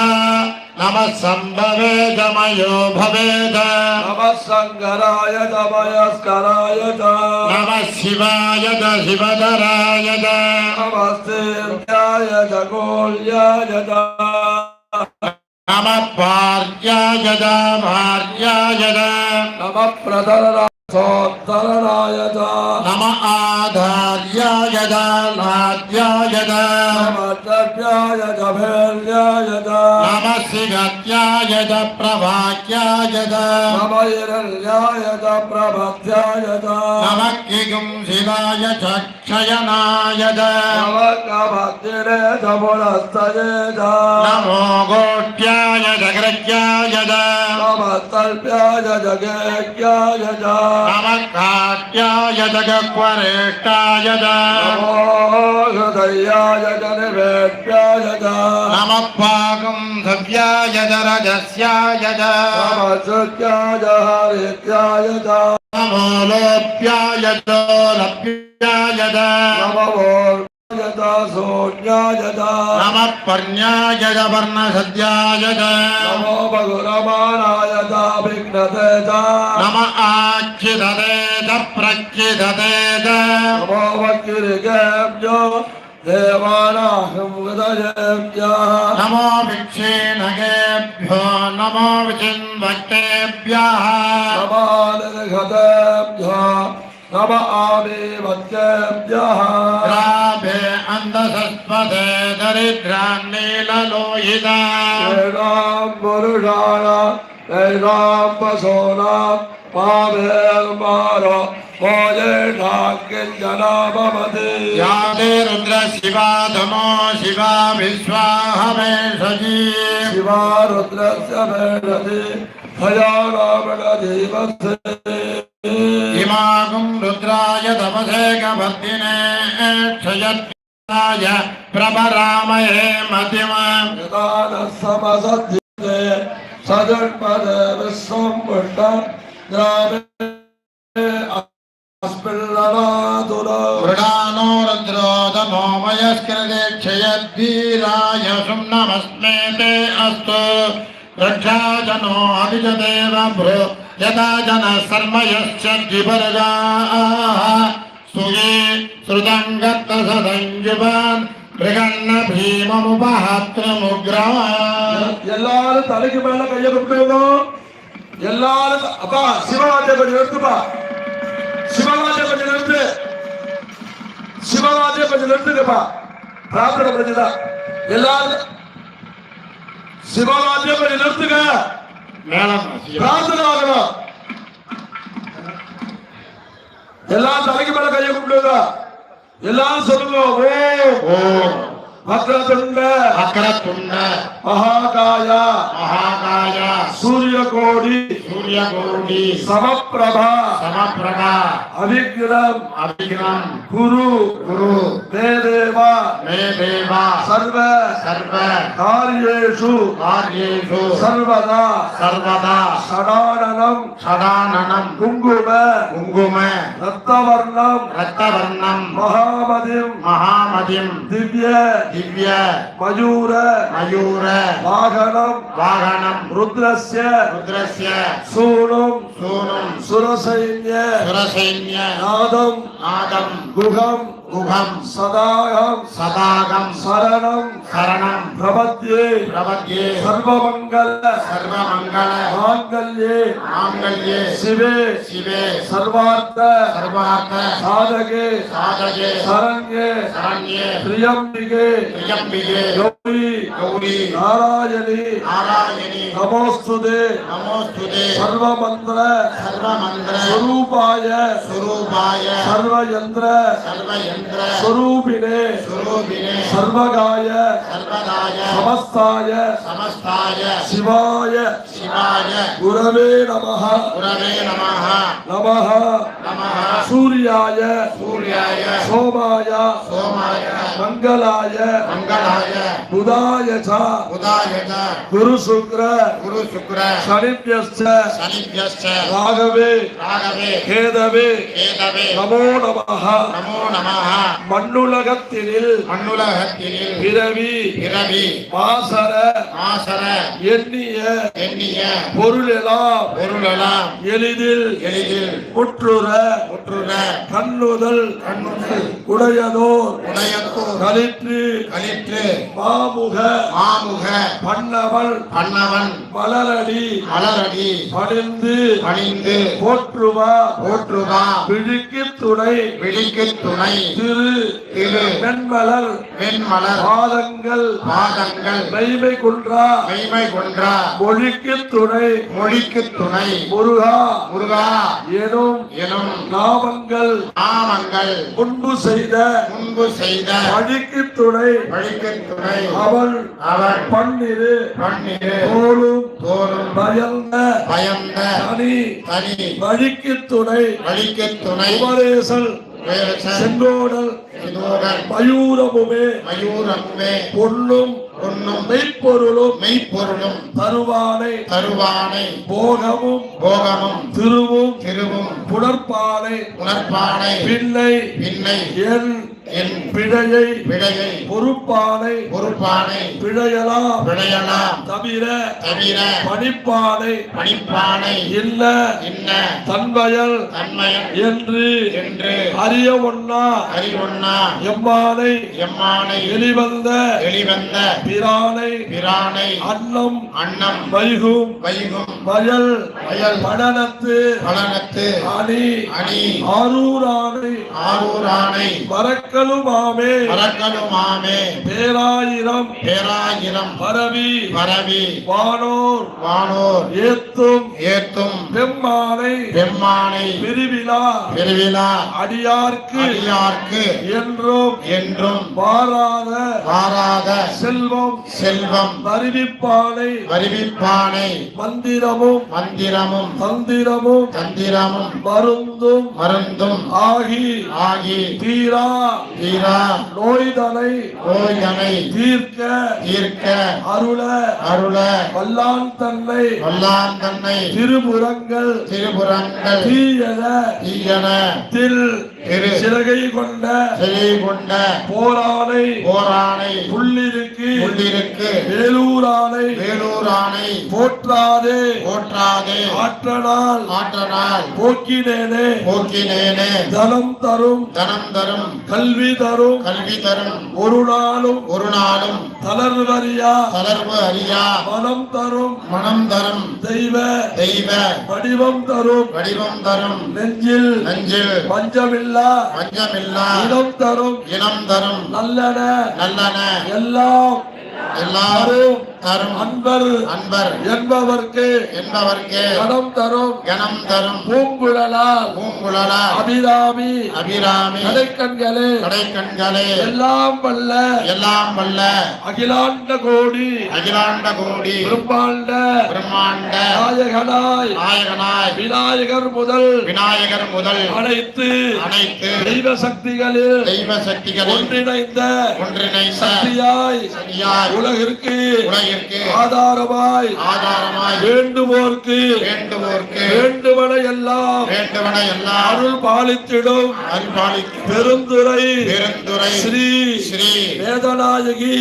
नमः सम्भवे च मयो भवे च नमः शङ्कराय च मयस्कराय च नमः शिवाय च शिवधराय च नमस्तेभ्याय च कोल्याय च नमः पार्याय च भार्याय च नमः प्रधरराय च नमः आधार्याय च नाद्याय च नमः द्रव्याय च भैर्याय च नमः शिगत्याय च प्रभाक्याय च नमः हिरण्याय च प्रभद्याय च नमः किगुंसिलाय च क्षयनाय च नमः कभद्रे च पुरस्तये च नमो गोट्याय च कृत्याय च नमः तल्प्याय च गेक्याय च नमः काट्याय च गह्वरेष्ठाय च नमो हृदयाय च निवेद्याय च नमः पाकुंसव्याय च रजस्याय च नमः शुद्ध्याय हरित्याय च नमो लोप्याय च लप्याय च नमः वोर्याय च शून्याय च नमः पर्ण्याय च वर्णसद्याय च नमो बहुरमाणाय च विघ्नते च नमः आच्छिदते च प्रच्छिदते च नमो वक्रिकेभ्यो देवानाहं हृदयेभ्यः नमो विक्षेणकेभ्यो नमो विचिन्वक्तेभ्यः नमो निर्घतेभ्यो नम आमेवत्येभ्यः राभे अन्धसस्पदे दरिद्रान्नीललोहिता तेषां पुरुषाणां तेषां पशूनां मामेर्मारो मोजेषां किञ्चना भवति यादे रुद्र शिवा धमो शिवा विश्वाहमेषजी शिवा रुद्रस्य भेषति भयानामणधीमसे इमागुं रुद्राय तपसे कवर्तिने क्षयत्याय प्रभरामहे मतिमाम् यदा न समसद्यते सजन्मदे विश्वं पुष्टं ग्रामे अस्मिन्ननातुलो वृडानो रुद्रो तमो मयस्कृते क्षयद्वीराय सुम्नमस्मे ते अस्तु रक्षाजनो अभिजदेव भ्रो यदा जनः सर्मयश्च द्विपर्गाः सुये श्रुतङ्गत्तसदञ्जुवान् मृगन्न भीममुपहत्रमुग्रवान् எல்லாரும் தலைக்கு மேல கையை கொடுக்கணும் எல்லாரும் அப்பா சிவவாத்திய கொஞ்சம் நிறுத்துப்பா சிவவாத்திய கொஞ்சம் நிறுத்து சிவராஜே கொஞ்சம் நிறுத்துங்கப்பா. பிரார்த்தனை பண்ணிதான் எல்லாரும் சிவராஜே கொஞ்சம் நிறுத்துங்க. பிரார்த்தனை ஆகணும். எல்லாரும் தலைக்கு மேல கையை கும்பிடுங்க. எல்லாரும் சொல்லுங்க. ஓம் வக்ரதுண்ட வக்ரதுண்ட மகாகாய மகாகாய சூரியகோடி சூரியகோடி சமப்பிரபா சமப்பிரபா அவிக்ரம் அபிக்ரம் குரு குரு மே தேவா மே தேவா சர்வ சர்வ காரியேஷு காரியேஷு சர்வதா சர்வதா சடானனம் சடானனம் குங்கும குங்கும ரத்தவர்ணம் ரத்தவர்ணம் மகாமதிம் மகாமதிம் திவ்ய திவ்ய மயூர மயூர வாகனம் வாகனம் ருத்ரஸ்ய ருத்ரஸ்ய சூனும் சூனும் சுரசைன்ய சுரசைன்ய நாதம் நாதம் குகம் குகம் சதாகம் சதாகம் சரணம் சரணம் பிரபத்யே பிரபத்யே சர்வமங்கல சர்வமங்கள மாங்கல்யே மாங்கல்யே சிவே சிவே சர்வார்த்த சர்வார்த்த சாதகே சாதகே சரண்யே சரண்யே பிரியம்பிகே பிரியம்பிகே கௌரி கௌரி நாராயணி நாராயணி நமோஸ்துதே நமோஸ்துதே சர்வமந்திர சர்வமந்திர ஸ்வரூபாய ஸ்வரூபாய சர்வயந்திர சர்வயந்திர ஸ்வரூபினே ஸ்வரூபினே சர்வகாய சர்வதாய சமஸ்தாய சமஸ்தாய சிவாய சிவாய குரவே நமஹ குரவே நமஹ நமஹ நமஹ சூர்யாய சூர்யாய சோமாய சோமாய மங்களாய மங்களாய புதாய ச உதாயத குரு சுக்ர குரு சுக்ர சனிப்யஸ்ச சனிப்யஸ்ச ராகவே ராகவே கேதவே கேதவே நமோ நமஹ நமோ நமஹ மண்ணுலகத்தினில் மண்ணுலகத்தினில் பிறவி பிறவி மாசர மாசர எண்ணிய எண்ணிய பொருளெல்லாம் பொருளெல்லாம் எளிதில் எளிதில் முற்றுற முற்றுற கண்ணுதல் கண்ணுதல் உடையதோர் உடையத்தோர் களிற்று களிற்று மாமுக மாமுக பண்ணவள் பண்ணவன் மலரடி மலரடி பணிந்து பணிந்து போற்றுவா போற்றுவா விழிக்கு துணை விழிக்கு துணை திரு திரு மென்மலர் வெண்மலர் பாதங்கள் பாதங்கள் மெய்மை குன்றா மெய்மை கொன்றா மொழிக்கு துணை மொழிக்கு துணை முருகா முருகா எனும் எனும் நாமங்கள் நாமங்கள் முன்பு செய்த முன்பு செய்த வழிக்கு துணை வழிக்கு துணை அவள் அவர் பன்னிரு பன்னிரு தோளும் தோறும் பயந்த பயந்த தனி தனி வழிக்கு துணை வழிக்கு துணை உபதேசல் செங்கோடல் இதோடன் மயூரமுமே மயூரமுமே பொன்னும் பொன்னும் மெய்ப்பொருளும் மெய்ப்பொருளும் தருவானை தருவானை போகமும் போகமும் திருவும் திருவும் புணர்ப்பானை உணர்ப்பானை பின்னை பின்னை என் என் பிழையை விடையை பொறுப்பானை பொறுப்பானை பிழையலாம் விடையலாம் தவிர தவிர பணிப்பானை பணிப்பானை இல்ல இன்ன தன்வயல் தன்மயன் என்று என்று அறிய ஒண்ணா அறிவொன்னா எம்மானை எம்மானை வெளிவந்த வெளிவந்த பிரானை பிரானை அன்னம் அன்னம் வைகும் வைகும் வயல் வயல் மடனத்து பலனத்து அணி அணி ஆரூரானை ஆரூரானை மரக்கலுமாமே மரக்கலுமாமே பேராயிரம் பேராயிரம் பரவி பரவி வானோர் வானோர் ஏத்தும் ஏத்தும் பெம்மானை பெம்மானை பிரிவிழா பெருவிழா அடியார்க்கு அடியார்க்கு என்றும் என்றும் வாராத வாராத செல்வம் செல்வம் வருவிப்பானை வருவிப்பானை மந்திரமும் மந்திரமும் தந்திரமும் தந்திரமும் மருந்தும் மருந்தும் ஆகி ஆகி தீரா தீரா நோய்தனை நோய்தனை தீர்க்க தீர்க்க அருள அருள வல்லான் தன்னை வல்லான் தன்னை திருபுறங்கள் திருபுறங்கள் தீயன தீயன தில் திரு சிறகை கொண்ட செவி கொண்ட போரானை போரானை புள்ளிருக்கு உள்ளிருக்கு வேலூரானை வேலூரானை போற்றாதே போற்றாதே ஆற்றனால் ஆற்றனால் போக்கினேனே போக்கினேனே தனம் தரும் தனம் தரும் கல்வி தரும் கல்வி தரும் ஒரு நாளும் ஒரு நாளும் தளர்வறியா தளர்வு அறியா மனம் தரும் மனம் தரும் தெய்வ தெய்வ வடிவம் தரும் வடிவம் தரும் நெஞ்சில் நெஞ்சில் பஞ்சமில்ல வஞ்சமில்லா இனம் தரும் நல்லன எல்லாம் தரும் அன்பர் என்பவர்க்கு கணம் தரும் பூங்குழலால் அபிராமி கடைக்கண்களே எல்லாம் வல்ல அகிலாண்ட கோடி பிரம்மாண்ட நாயகனாய் விநாயகர் முதல் அனைத்து தெய்வ சக்திகளில் ஒன்றிணைந்த சக்தியாய் உலகிற்கு ஆதாரமாய் வேண்டுவோர்க்கு வேண்டுவன எல்லாம் அருள் பாலித்திடும் பெருந்துரை ஸ்ரீ வேதநாயகி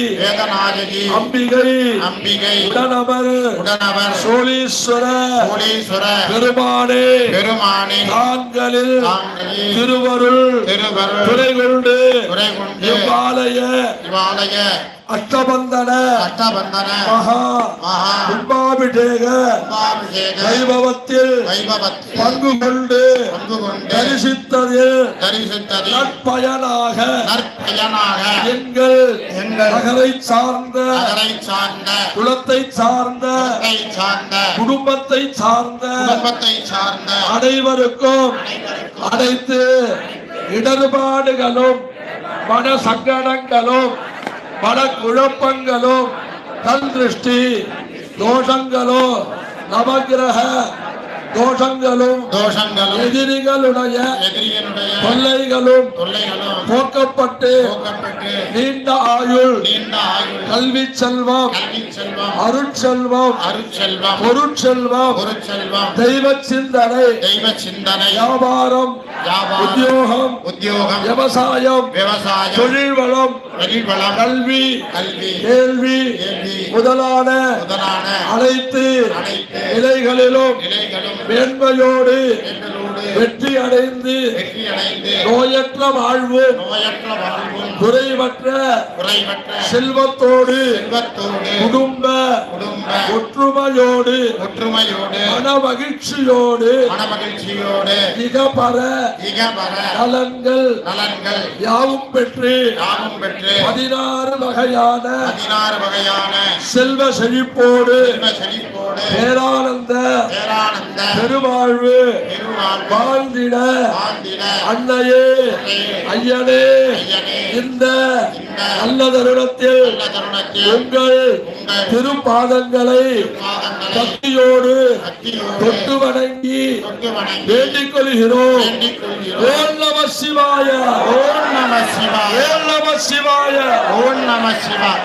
அம்பிகை உடனவர் சோழீஸ்வர பெருமானே தான்களில் திருவருள் துறை கொண்டு இவ்வாலய அஷ்டபந்தன மகா கும்பாபிஷேக வைபவத்தில் பங்கு கொண்டு தரிசித்ததில் நற்பயனாக எங்கள் நகரை சார்ந்த குலத்தை சார்ந்த குடும்பத்தை சார்ந்த அனைவருக்கும் அனைத்து இடர்பாடுகளும் மன சங்கடங்களும் பல குழப்பங்களும் கண் திருஷ்டி தோஷங்களும் நவகிரக தோஷங்களும் எதிரிகளுடைய தொல்லைகளும் போக்கப்பட்டு நீண்ட ஆயுள் கல்வி செல்வம் அருட்செல்வம் பொருட்செல்வம் தெய்வ சிந்தனை வியாபாரம் உத்தியோகம் விவசாயம் தொழில் வளம் கல்வி கேள்வி முதலான அனைத்து நிலைகளிலும் மேன்மையோடு வெற்றி அடைந்து நோயற்ற வாழ்வும் குறைவற்ற செல்வத்தோடு குடும்ப ஒற்றுமையோடு மன மகிழ்ச்சியோடு இகபர நலன்கள் யாவும் பெற்று 16 வகையான செல்வ செழிப்போடு பேரானந்த பெருவாழ்வு வாழ்ந்திட அன்னையே ஐயனே இந்த நல்ல தருணத்தில் உங்கள் திருப்பாதங்களை பக்தியோடு தொட்டு வணங்கி வேண்டிக் கொள்கிறோம். ஓம் நம சிவாய, ஓம் நம சிவாய, ஓம் நம சிவாய, ஓம் நம சிவாய.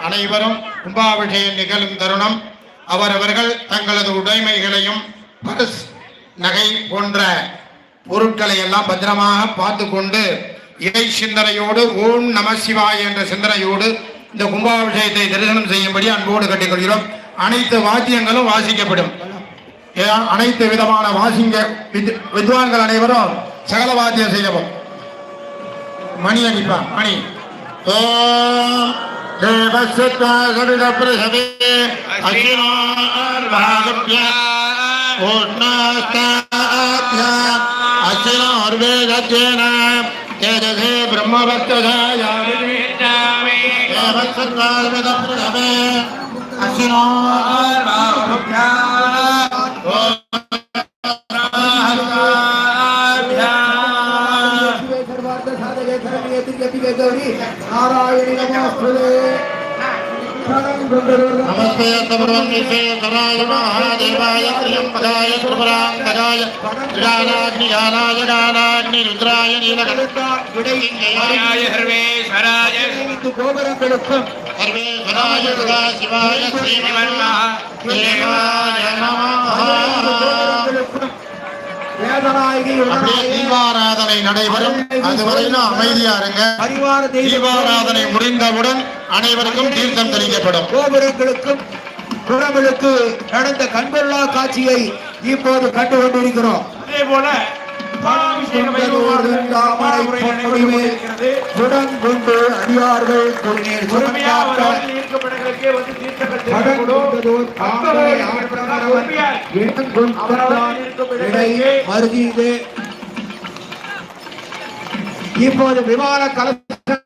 அனைவரும் கும்பாபிஷேகம் நிகழும் தருணம் அவரவர்கள் தங்களது உடைமைகளையும் பரிசு நகை போன்ற பொருட்களை எல்லாம் பத்திரமாக பார்த்து கொண்டு இறை சிந்தனையோடு ஓம் நம சிவாய என்ற சிந்தனையோடு இந்த கும்பாபிஷேகத்தை தரிசனம் செய்யும்படி அன்போடு கட்டிக்கொள்கிறோம். அனைத்து வாத்தியங்களும் வாசிக்கப்படும். அனைத்து விதமான வித்வான்கள் அனைவரும் சகல வாத்தியம் செய்யவும். மணி அடிப்பா மணி. ஓம் தேவஸ்வத்வாசவிதப்ரசவே அசினோர்வாகப்யா ஓஷ்ணாஸ்தாப்யா அசினோர்வேதத்வேன தேஜசே பிரம்மவத்வதாயாமி தேவஸ்வத்வாசவிதப்ரசவே அசினோர்வாகப்யா நாராயணி நமஸ்தே. நமஸ்தே சர்வங்கராய மகாதேவாய த்ரியம்பகாய த்ரிபுராந்தகாய ஞானாக்னிஞானாய ஞானாக்னி ருத்ராய நீலகண்டாய சர்வேஸ்வராய கோபுரங்களுக்கும் சர்வேஸ்வராய சதாசிவாய ஸ்ரீமன்மஹாதேவாய நமः. தீபாராதனை நடைபெறும். அதுவரையிலும் அமைதியா இருங்க. தீபாராதனை முடிந்தவுடன் அனைவருக்கும் தீர்த்தம் தெளிக்கப்படும். கோபுரங்களுக்கும் குடங்களுக்கு நடந்த கண்கொள்ளா காட்சியை இப்போது கண்டு கொண்டிருக்கிறோம். அதே போல உடன் கொண்டு அடியார்கள் இப்போது விமான கலசங்களுக்கு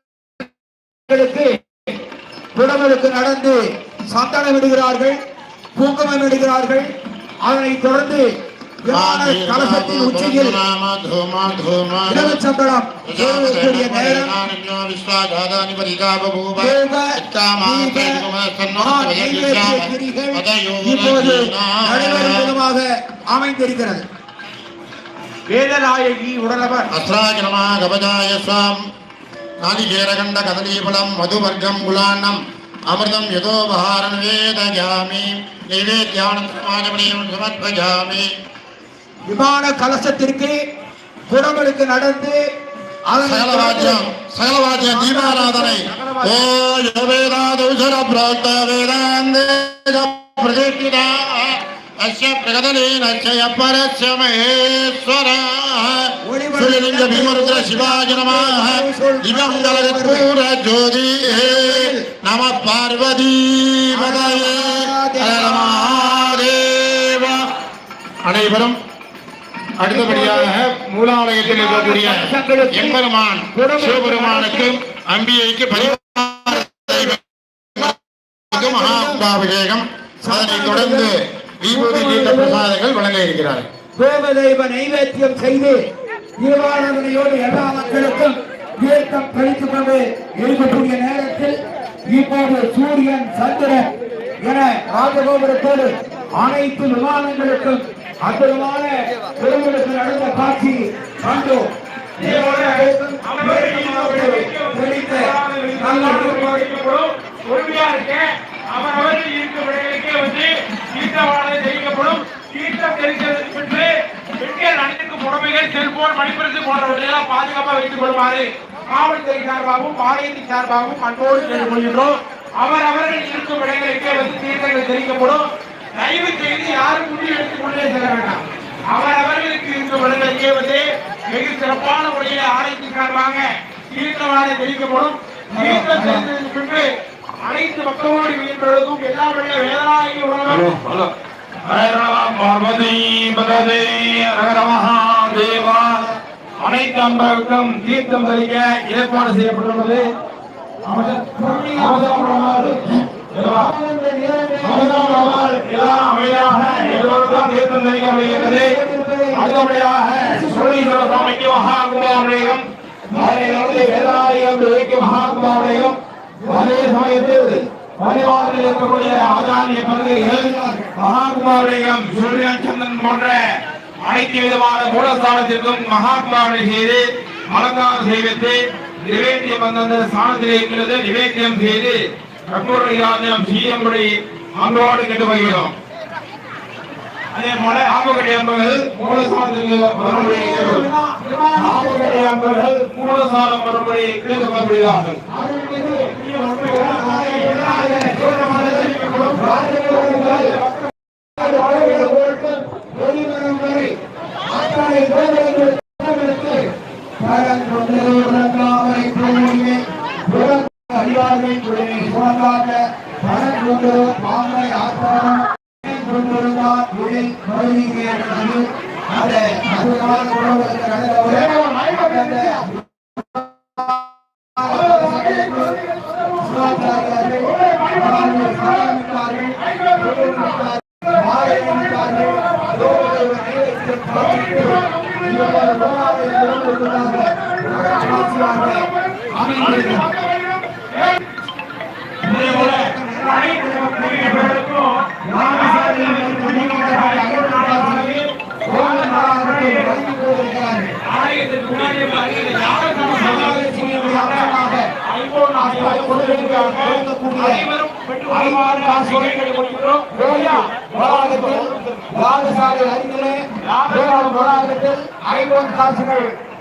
குடமுழுக்கு நடந்து சந்தனம் இடுகிறார்கள், குங்குமம் இடுகிறார்கள். அதனைத் தொடர்ந்து விமான கலசத்தின் உச்சியில் இலவச்சம்பளம் கூடிய நேரம் இப்போது நடைபெறும் விதமாக அமைந்திருக்கிறது. வேதநாயகி உடலவர் அஸ்ராஜனமா கபஜாய ஸ்வாம் நாதிகேரகண்ட கதலீபலம் மதுவர்க்கம் குலான்னம் அமிர்தம் யதோபஹாரம் வேதயாமி நைவேத்யானந்தமாஜமணியம் சமர்ப்பயாமி. விமான கலசத்திற்கு குடமுழுக்கு நடந்து சகலவாத்தியம் தீபாராதனை ஓ யோவேதாதௌசர பிராக்த வேதாந்தே பிரதிஷ்டிதா அஸ்ய பிரகதலேன அஸ்ய பரஸ்ய மகேஸ்வர சுலிலிங்க பீமருத்ர சிவாய நமः திவங்கல கற்பூர ஜோதி நம பார்வதி பதயே மகாதேவ. அனைவரும் அடுத்தபடியாக மூலாலயத்தில் இருக்கக்கூடிய எம்பெருமான் சிவபெருமானுக்கும் அம்பிகைக்கு மகாபிஷேகம், அதனைத் தொடர்ந்து விபூதி தீர்த்த பிரசாதங்கள் வழங்க இருக்கிறார்கள். கோபதெய்வ நைவேத்தியம் செய்து தீபாராதனையோடு எல்லா மக்களுக்கும் தீர்த்தம் கழித்துக் கொண்டு இருக்கக்கூடிய நேரத்தில் இப்போது சூரியன் சந்திரன் என ராஜகோபுரத்தோடு அனைத்து விமானங்களுக்கும் அற்புதமான திருமணத்து நடந்த காட்சி கண்டோம். அவரவர்கள் இருக்கும் இடங்களுக்கே வந்து தீர்த்தவாடை தெரிவிக்கப்படும். தீர்த்தம் தெரிவித்ததற்கு பின்பு பெண்கள் அனைத்துக்கும் உடமைகள், செல்போன், மணிப்பரிசு போன்றவற்றையெல்லாம் பாதுகாப்பாக வைத்துக் கொள்ளுமாறு காவல்துறை சார்பாகவும் பாளையத்தின் சார்பாகவும் அன்போடு கேட்டுக்கொள்கின்றோம். அவரவர்கள் இருக்கும் இடங்களுக்கே வந்து தீர்த்தங்கள் தெரிவிக்கப்படும். தயவு செய்து யாரும் முடிவு எடுத்துக் கொண்டே செல்ல வேண்டாம். அவரவர்களுக்கு இருக்கும் இடங்களுக்கே வந்து வெகு சிறப்பான முறையில் ஆலயத்தின் சார்பாக தீர்த்தவாடை தெரிவிக்கப்படும். தீர்த்தம் தெரிவித்ததற்கு பின்பு அனைத்து மக்களோடு மீன்பொழுதும் எல்லா வழிய வேதனாகி உணவரும் பார்வதி பததே ஹர மகாதேவா. அனைத்து அன்பர்களுக்கும் தீர்த்தம் தெளிக்க ஏற்பாடு செய்யப்பட்டுள்ளது. எல்லோருக்கும் தீர்த்தம் தெளிக்கப்படுகிறது. அடுத்தபடியாக சோழீஸ்வர சுவாமிக்கு மகா கும்பாபிஷேகம், வேதாலயம் மகாகும்பாபிஷேகம், அதே சமயத்தில் பரிவாரத்தில் இருக்கக்கூடிய ஆச்சாரிய பகுதிகள் மகாகுமாரியம் சூரியன் சந்திரன் போன்ற அனைத்து விதமான மூலஸ்தானத்திற்கும் மகாகுமாரி செய்து அலங்காரம் செய்வித்து நிவேத்தியம் வந்த ஸ்தானத்தில் இருக்கிறது. நிவேத்தியம் செய்து கற்பூரம் செய்யும்படி அன்போடு கேட்டு வருகிறோம். அதே போல ஆபகடி அன்பர்கள் மூலஸ்தானத்திற்கு வரும்படி ஆபகடி அன்பர்கள் மூலஸ்தானம் வரும்படி கேட்டுக்கொள்ளப்படுகிறார்கள்.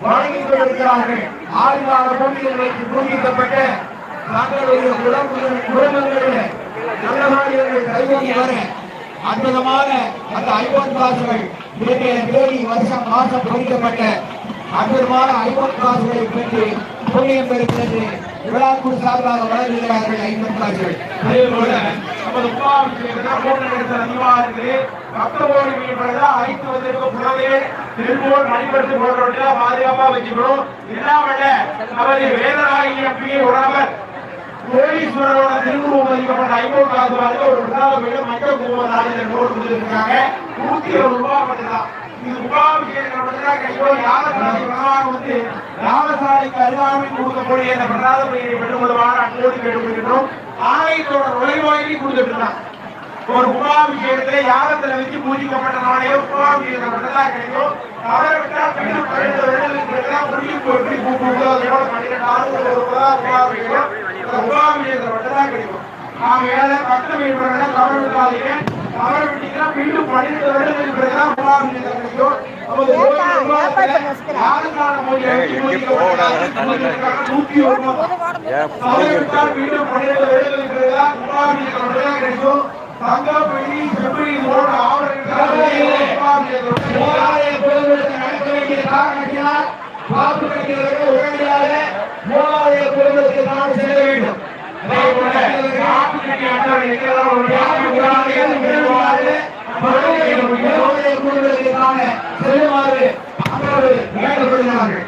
வழங்கிக் கொண்டிருக்கிறார்கள். 6 பூமியில் வைத்து பூஜிக்கப்பட்ட தங்களுடைய குடும்பங்களில் நல்ல நாடுகள் கைவங்கி வர அற்புதமான அந்த 50 காசுகள் தேடி வருஷம் மாசம் பொறிக்கப்பட்ட அற்புதமான 50 காசுகளை பெற்று புண்ணியம் பெறுகிறது. விழாக்குழு சார்பாக வழங்குகிறார்கள் 50 காசுகள். அதே போல நமது உபாபிஷேகத்தில் மூன்று நெரிசல் அதிகமாக இருக்குது. பக்தகோடி மீன்பதான் அழைத்து வந்திருக்க புறவே திருப்பூர் மணிப்படுத்தி போன்றவற்றை பாதுகாப்பா வச்சுக்கணும். இல்லாமல் நமது வேதநாயகி எம்பியை உணவர் கோடீஸ்வரரோட திருவுருவம் பதிக்கப்பட்ட 500 காசு வாழ்க்கை ஒரு பிரதான கோயில் மக்கள் குடும்பம் போட்டு கொடுத்துருக்காங்க. 120 ரூபாய் மட்டும்தான். இது உபாபிஷேகம் வந்து யாகசாலைக்கு அருகாமையில் கொடுக்கக்கூடிய இந்த பிரதான கோயிலை பெற்றுக்கொள்ளுமாறு அன்போடு கேட்டுக்கொள்கின்றோம். ஆலயத்தோட நுழைவாயிலையும் கொடுத்துட்டு இருந்தான். ஒரு உபாபிஷேகத்திலே யாகத்துல வச்சு பூஜிக்கப்பட்ட நாளையோ உபாபிஷேகம் மட்டும்தான் கிடைக்கும். அவரை விட்டால் மீண்டும் 12 வருடங்களுக்கு முடிவு போட்டு கூப்பிட்டு அதோட 12 உபாபிஷேகம் மட்டும்தான் கிடைக்கும். ஆகையால பக்த மீன்பவர்களை தவறு விட்டாதீங்க. தவறு விட்டீங்கன்னா மீண்டும் 12 வருடங்களுக்கு பிறகுதான் உபாபிஷேகம் கிடைக்கும். யாருக்கான பூஜை 101 ரூபாய். தவறு விட்டால் மீண்டும் 12 வருடங்களுக்கு பிறகுதான் உபாபிஷேகம் மட்டும்தான் கிடைக்கும். தங்கம் வெள்ளி செம்பரி இதோடு ஆவணங்கள் நடக்க வேண்டிய காரணத்தினால் வாக்கு கட்டியவர்கள் உடனடியாக மூலாலய குழுமத்துக்கு நான் செல்ல வேண்டும். செல்லுமாறு வேண்டப்படுகிறார்கள்.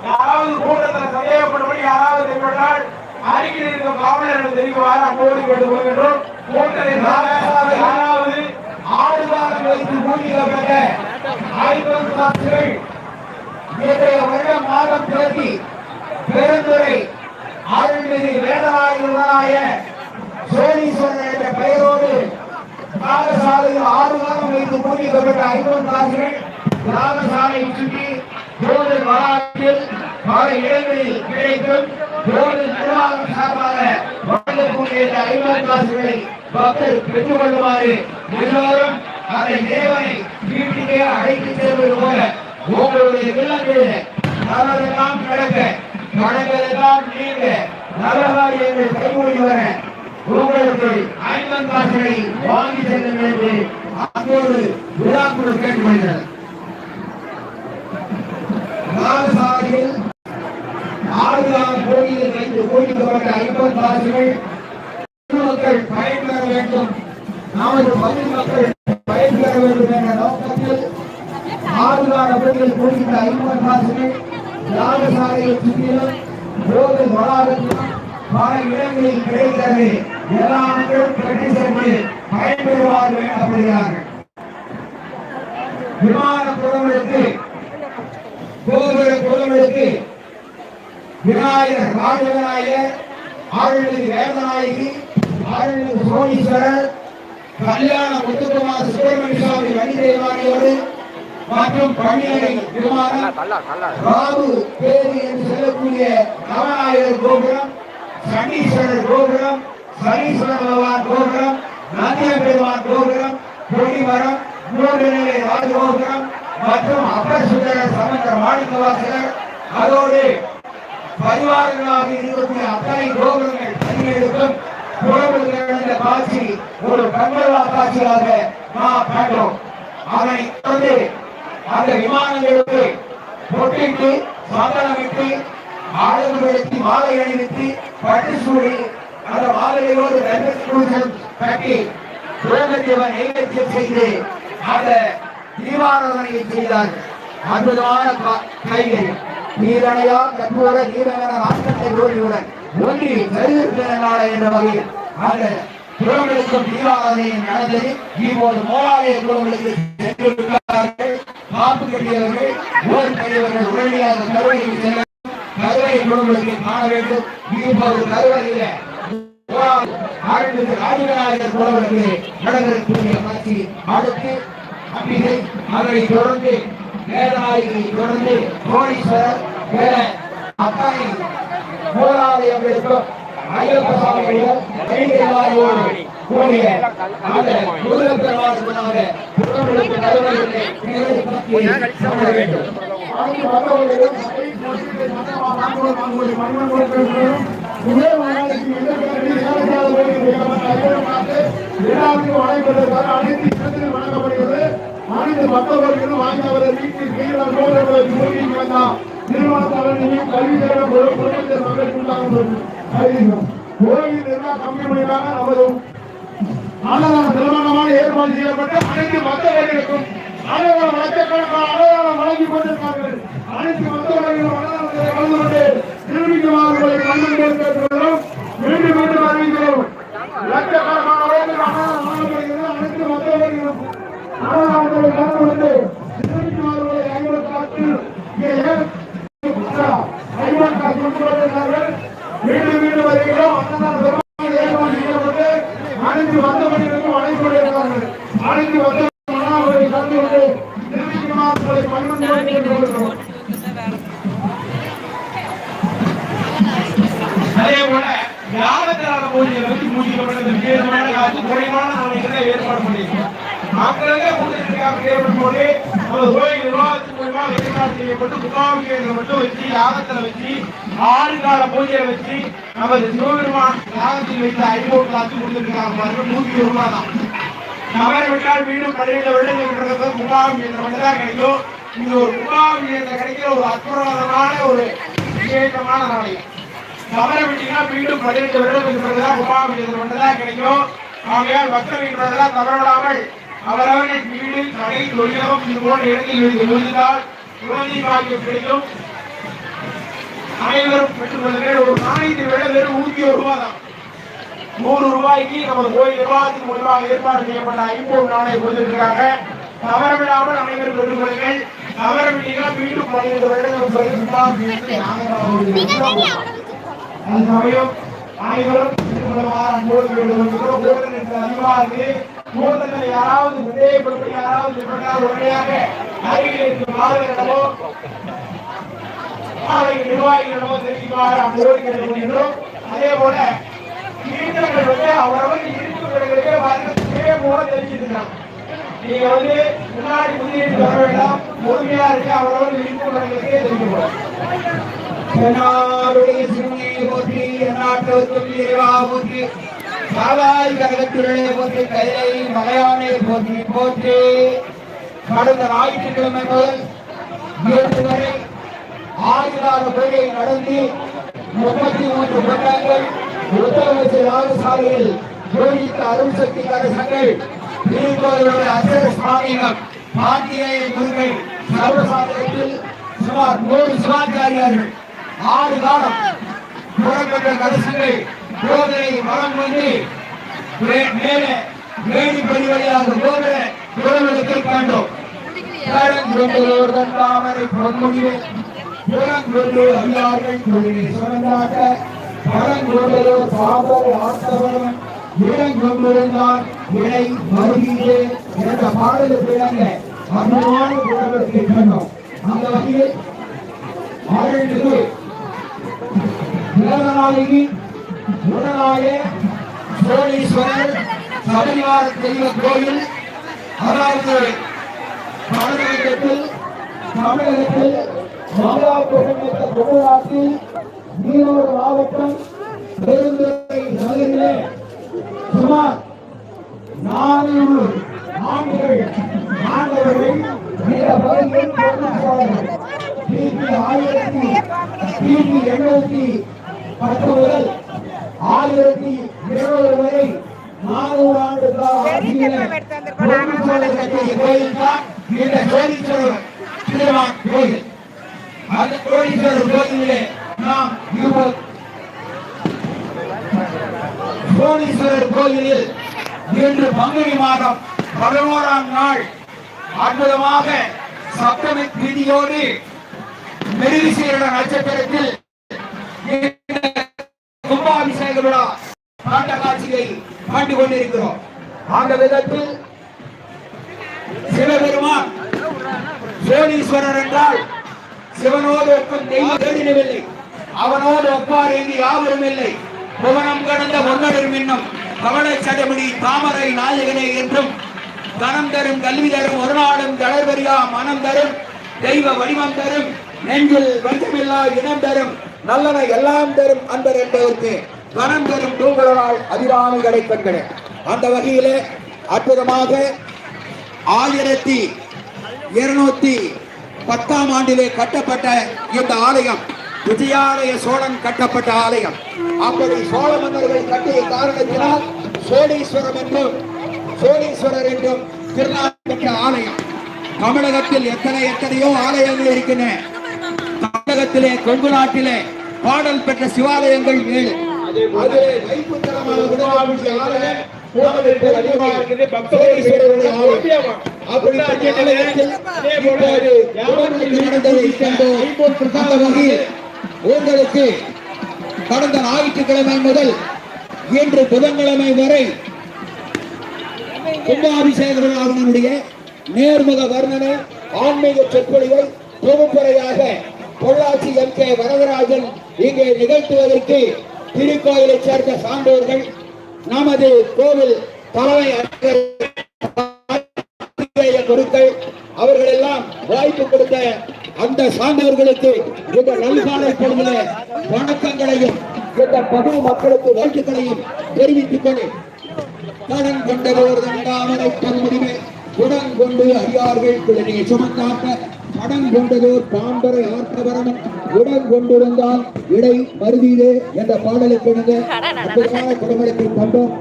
யாராவது கூட்டத்தில் சந்தேகப்படும்படி யாராவது தென்பட்டால் அருகில் இருக்கும் காவலர்கள் தெரிவிக்குமாறு அப்போது கேட்டுக் கொள்கின்றோம். கூட்டத்தில் யாராவது ஆடுகாலம் வைத்து பூஜிக்கப்பட்ட 50 காசுகள் இன்றைய வருடம் மாதம் தேதி பெருந்துறை அருள்மிகு வேதநாயகனாய சோழீஸ்வரர் என்ற பெயரோடு யாகசாலையில் 6 காலம் வைத்து பூஜிக்கப்பட்ட 50 காசுகள் யாகசாலையை சுற்றி கோவில் வளாகத்தில் பல இடங்களில் கிடைக்கும். கோவில் நிர்வாகம் சார்பாக வழங்கக்கூடிய 50 காசுகளை பக்தர் பெற்றுக் கொள்ளுமாறு எல்லோரும் அதை தேவனை வீட்டுக்கே அழைத்து செல்வது போல உங்களுடைய இல்லங்களில் நல்லதெல்லாம் நடக்க கடன்களெல்லாம் நீங்க நலகாரியங்கள் கைகூடி வர உங்களுக்கு 50 காசுகளை வாங்கி செல்லும் என்று அப்போது விழாக்குழு கேட்டுக்கொள்கிறது. நாகசாலையில் ஆடுகாலம் கோயிலில் வைத்து பூஜிக்கப்பட்ட 50 காசுகள் மக்கள் பயன்பெற வேண்டும், நமது பகுதி மக்கள் பயன்பெற வேண்டும் என்ற நோக்கத்தில் ஆடுகால கோயிலில் பூஜித்த 50 காசுகள் யாகசாலையை சுற்றிலும் கோவில் வளாகத்திலும் பல இடங்களில் கிடைக்கிறது. எல்லா மக்களும் கட்டி சென்று பயன்பெறுவார் வேண்டப்படுகிறார்கள். விமான குழுவிற்கு கோபுர குழுவிற்கு விநாயகர் ராஜவிநாயகர் அருள்மிகு வேதநாயகி அருள்மிகு சோழீஸ்வரர் கல்யாண முத்துக்குமார் சுப்பிரமணிய சுவாமி வணிதேவாரியோடு மற்றும் பணியரை விமானம் ராகு பேரு என்று சொல்லக்கூடிய நவநாயகர் கோபுரம், சனீஸ்வரர் கோபுரம், சனீஸ்வரர் பகவான் கோபுரம், நந்திய பெருமான் கோபுரம், கொடிமரம், 3 நிலை ராஜகோபுரம் மற்றும் அப்பர் சுந்தரர் சமந்தர் மாணிக்கவாசகர் அதோடு பரிவாரங்களாக இருக்கக்கூடிய அத்தனை கோபுரங்கள் பதினேழுக்கும் புறவில் நடந்த காட்சி ஒரு கண்கொள்ளா காட்சியாக நாம் கண்டோம். அதனை தொடர்ந்து அந்த விமானங்களுக்கு பொட்டிட்டு சந்தனமிட்டு ஆளுநர்களுக்கு மாலை அணிவித்து பட்டு சூடி அந்த மாலையோடு கட்டி குலதேவன் நைவேத்தியம் செய்து அந்த தீபாராதனையை செய்தார்கள். அற்புதமான கைகள் நீரணையா கற்பூர நீரகன ஆட்டத்தை ஓடியுடன் ஒன்றி கருவிருக்கிறாள என்ற வகையில் அந்த குழுக்களுக்கும் தீபாராதனையும் நடந்தது. இப்போது மோலாலய குழுக்களுக்கு சென்று விட்டார்கள். காப்பு கட்டியவர்கள் ஓர் பெரியவர்கள் உடனடியாக கருவறைக்கு செல்ல கருவறை குழுக்களுக்கு காண வேண்டும். இப்போது கருவறையில ராஜவிநாயகர் குழுக்களுக்கு நடந்திருக்கக்கூடிய காட்சி அடுத்து அம்பிகை, அதனை தொடர்ந்து வேதநாயகி, தொடர்ந்து கோடீஸ்வரர் என அத்தனை மூலாலயங்களுக்கும் ஐயப்ப சுவாமிகளும் கைதேவாரியோடு கூடிய அந்த முருகப்பெருமானுக்குள்ளாக புறங்களுக்கு கருவறைகளை சொல்ல வேண்டும். இதே மாநாட்டுக்கு அனைத்து இடத்திலும் வழங்கப்படுகிறது. அனைத்து மக்களும் வாங்கி அவரை வீட்டில் திருமணத்தவரையும் கல்வி குடும்பத்தில் மகளுக்கு உண்டாகும் கோயில் நிர்வாக கமிட்டி மூலியமாக நமது அன்னதான நிர்வாகமான ஏற்பாடு செய்யப்பட்டு அனைத்து மத்தவர்களுக்கும் அன்னதானம் லட்சக்கணக்கான அன்னதானம் வழங்கி கொண்டிருக்கிறார்கள். அனைத்து மத்தவர்களும் அன்னதானத்தை கலந்து கொண்டு நிரூபிக்குமாறு கேட்டுக்கொள்கிறோம். மீண்டும் மீண்டும் அறிவிக்கிறோம். லட்சக்கணக்கான அளவுக்கு அன்னதானம் வழங்கப்படுகிறது. அனைத்து மத்தவர்களும் அன்னதானத்தை கலந்து கொண்டு நிரூபிக்குமாறு மீண்டும் மீண்டும் வருகிறோம். அன்னதான ஏற்பாடு செய்யப்பட்டு அனைத்து மத்தவர்களுக்கும் வழங்கி கொண்டிருக்கிறார்கள். அனைத்து மத்தவர்களை கலந்து கொண்டு நிரூபிக்குமாறு கேட்டுக்கொள்கிறோம். அதே போல யாகத்திலான பூஜையை பற்றி பூஜிக்கப்பட்டதற்கு குறைவான நாளைகளை ஏற்பாடு பண்ணியிருக்கோம். மக்களுக்கு பூஜைக்காக ஏற்படும் போது ஒரு கோயில் நிர்வாகத்தின் மூலமாக ஏற்பாடு செய்யப்பட்டு முகாமிகளை மட்டும் வச்சு யாகத்தில் வச்சு 6 கால பூஜையை வச்சு நமது சிவபெருமான் யாகத்தில் வைத்த 5 காசு கொடுத்திருக்கிறாங்க. 100 ரூபாய் தான். நகர விட்டால் வீடும் 17 வருடங்கள் முகாம் என்ற மட்டும்தான் கிடைக்கும். இது ஒரு முகாம் என்ற கிடைக்கிற ஒரு அற்புதமான ஒரு விசேஷமான நாளையம். தவற விட்டீங்கன்னா மீண்டும் 18 வருடங்களுக்கு பிறகுதான் முகாம் என்ற மட்டும்தான் கிடைக்கும். ஆகையால் பக்தர்கள் தவறவிடாமல் அவரவரின் வீடு கடை தொழிலகம் இது போன்ற இடத்தில் விழுந்தால் குழந்தை பாக்கியம் கிடைக்கும். அனைவரும் பெற்றுக் கொள்ளுங்கள். ஒரு நாணயத்தை விட வெறும் 100 ரூபாய் தான். 100 ரூபாய்க்கு நமது கோயில் நிர்வாகத்தின் மூலமாக ஏற்பாடு செய்யப்பட்ட 50 நாணயம் கொடுத்திருக்கிறாங்க. தவறவிடாமல் அனைவரும் பெற்றுக் கொள்ளுங்கள். தவறவிட்டீங்கன்னா மீண்டும் 12 வருடங்களுக்கு பிறகு அது சமயம் அனைவரும் கூட்டத்தில் யாராவது விடயப்படுத்தி யாராவது உடனடியாக அருகில் இருக்கும் மாதங்களிடமோ நிர்வாகிகளிடமோ தெரிவிக்குமாறு கோரிக்கை கொள்கின்றோம். அதே போல தீர்த்தங்கள் அவரவர் இருக்கும் இடங்களிலே போல தெரிவிச்சிருக்கிறாங்க. நீங்க முன்னாடி முன்னேறி வர வேண்டாம். பொறுமையா இருக்கு. அவரவர் இருக்கும் இடங்களுக்கே தெரிவிக்கப்படும். போற்றி நாட்டோருக்கும் இறைவா போற்றி காவாய் கரகத்திலே போற்றி கைலை மலையானே போற்றி போற்றி. கடந்த ஞாயிற்றுக்கிழமை முதல் இன்று வரை 6 பேரை நடந்து 33 பட்டங்கள் உத்தரவச யாகசாலையில் ஜோதித்த அருள் சக்தி கரசங்கள் திருக்கோயிலுடைய அச்சர சுவாமிகள் பாண்டிய முருகை சர்வசாதனத்தில் சுமார் 100 சிவாச்சாரியார்கள் 6 காலம் புறப்பட்ட கலசங்கள் கோவிலை மரம் வந்து மேலே வேடிப்படி வழியாக கோவிலுக்கு காண்டோம். தாமரை பொன்முடிவு புறங்கொண்டு அடியார்கள் தொழிலை சுரந்தாட்ட பரங்கொண்டலோர் பாபர் ஆத்தவரும் இடங்கொண்டிருந்தார் இணை மருகிலே என்ற பாடலுக்கு இணங்க அற்புதமான புறங்களுக்கு கண்டோம். அந்த வகையில் அருள்மிகு உடனாய சோழீஸ்வரர் சபரிவார தெய்வ கோயில் அதாவது தமிழகத்தில் தமிழ்நாட்டில் ஈரோடு மாவட்டம் பெருந்துறை நகரிலே சுமார் 400 ஆண்டுகள் ஆண்டவர்கள் இந்த பகுதியில் கிபி 1810 முதல் 1200 வரை 400 ஆண்டு கோயில் தான் இந்த கோடீஸ்வரர் திருவான் கோயில். அந்த கோடீஸ்வரர் கோயிலே நாம் கோடீஸ்வரர் கோயிலில் இன்று பங்குனி மாதம் 11ஆம் நாள் அற்புதமாக சப்தமி திதியோடு மிருகசீரிட நட்சத்திரத்தில் கும்பாபிஷேக விழா காட்ட காட்சியை கண்டு கொண்டிருக்கிறோம். அந்த விதத்தில் சிவபெருமான் சோழீஸ்வரர் என்றால் சிவனோடு ஒக்கும் தெய்வம் தேடினவில்லை. அவனோடு ஒப்பார் என்று யாவரும் இல்லை. புவனம் கடந்த ஒன்னரும் இன்னும் கவலை சடமுடி தாமரை நாயகனே என்றும் கனம் தரும் கல்வி தரும் ஒரு நாளும் தளர்வரியா மனம் தரும் தெய்வ வடிவம் தரும் நெஞ்சில் வஞ்சமில்லா இனம் தரும் நல்லவை எல்லாம் தரும் அன்பர் என்பதற்கு கனம் தரும் தூங்கலால் அதிராமி கிடைக்கின்றன. அந்த வகையிலே அற்புதமாக 1210 ஆண்டிலே கட்டப்பட்ட இந்த ஆலயம் விஜயாலய சோழன் கட்டப்பட்ட ஆலயம். அப்படி சோழ மன்னர்கள் கட்டிய காரணத்தினால் சோழீஸ்வரம் என்றும் சோழீஸ்வரர் என்றும் திருநாள் பெற்ற ஆலயம். தமிழகத்தில் எத்தனையோ ஆலயங்கள் இருக்கின்றன. தமிழகத்திலே கொங்கு நாட்டிலே பாடல் பெற்ற சிவாலயங்கள் 7. அதிலே வைப்புத்தலமான குடவாபுரி ஆலயம் கோவிலுக்கு அதிகமாக இருக்குது. பக்தர்களுடைய ஆலயம். அப்படிப்பட்ட ஆலயத்தில் இப்போது யாவரும் நடந்ததை கண்டோம். அந்த வகையில் உங்களுக்கு கடந்த ஞாயிற்றுக்கிழமை முதல் இன்று புதன்கிழமை வரை கும்பாபிஷேகனுடைய நேர்முக வர்ணனை ஆன்மீக சொற்பொழிவை தொகுப்புரையாக பொள்ளாச்சி எம் கே வரதராஜன் இங்கே நிகழ்த்துவதற்கு திருக்கோயிலை சேர்ந்த சான்றோர்கள் நமது கோவில் தலைமை குருக்கள் அவர்கள் எல்லாம் வாய்ப்பு கொடுத்த அந்த சான்றோர்களுக்கு இந்த நல்காலை பொழுதுல வணக்கங்களையும் இந்த பகுதி மக்களுக்கு வாழ்த்துக்களையும் தெரிவித்துக் கொண்டு கடன் கொண்டதோர் தண்டாமரை முடிவை குடன் கொண்டு அறியார்கள் குழந்தையை சுமந்தாக்க கடன் கொண்டதோர் பாம்பரை ஆர்த்தவரனும் உடன் கொண்டிருந்தால் இடை மருதியிலே என்ற பாடலுக்கு அற்புதமான குடமளத்தை கண்டோம்.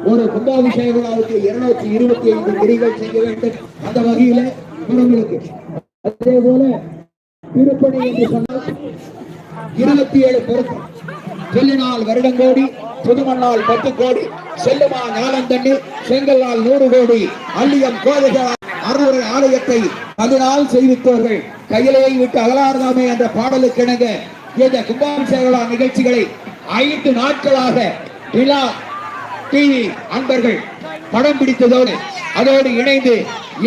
ஒரு கும்பாபிஷேக விழாவுக்கு 225 கிரிகள் செய்ய வேண்டும். அந்த வகையில குடங்களுக்கு அதே போல திருப்பணி என்று சொன்னால் 27 பொருத்தம். சொல்லினால் வருடங்கோடி, புதுமண்ணால் 10 கோடி, செல்லுமா ஞானந்தண்ணி, செங்கல்லால் 100 கோடி, அல்லியம் கோதைகளால் 600 ஆலயத்தை 14 செய்வித்தவர்கள் கையிலேயே விட்டு அகலார்தாமே என்ற பாடலுக்கு இணங்க இந்த கும்பாபிஷேக நிகழ்ச்சிகளை 5 நாட்களாக விழா டிவி அன்பர்கள் படம் பிடித்ததோடு அதோடு இணைந்து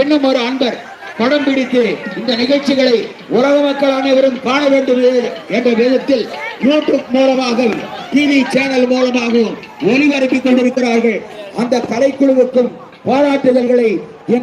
இன்னும் ஒரு அன்பர் படம் பிடித்து இந்த நிகழ்ச்சிகளை உலக மக்கள் அனைவரும் காண வேண்டும் என்ற விதத்தில் யூடியூப் மூலமாக டிவி சேனல் மூலமாகவும் ஒளிபரப்பிக் கொண்டிருக்கிறார்கள். அந்த கலைக்குழுவுக்கும் பாராட்டுதல்களை இந்த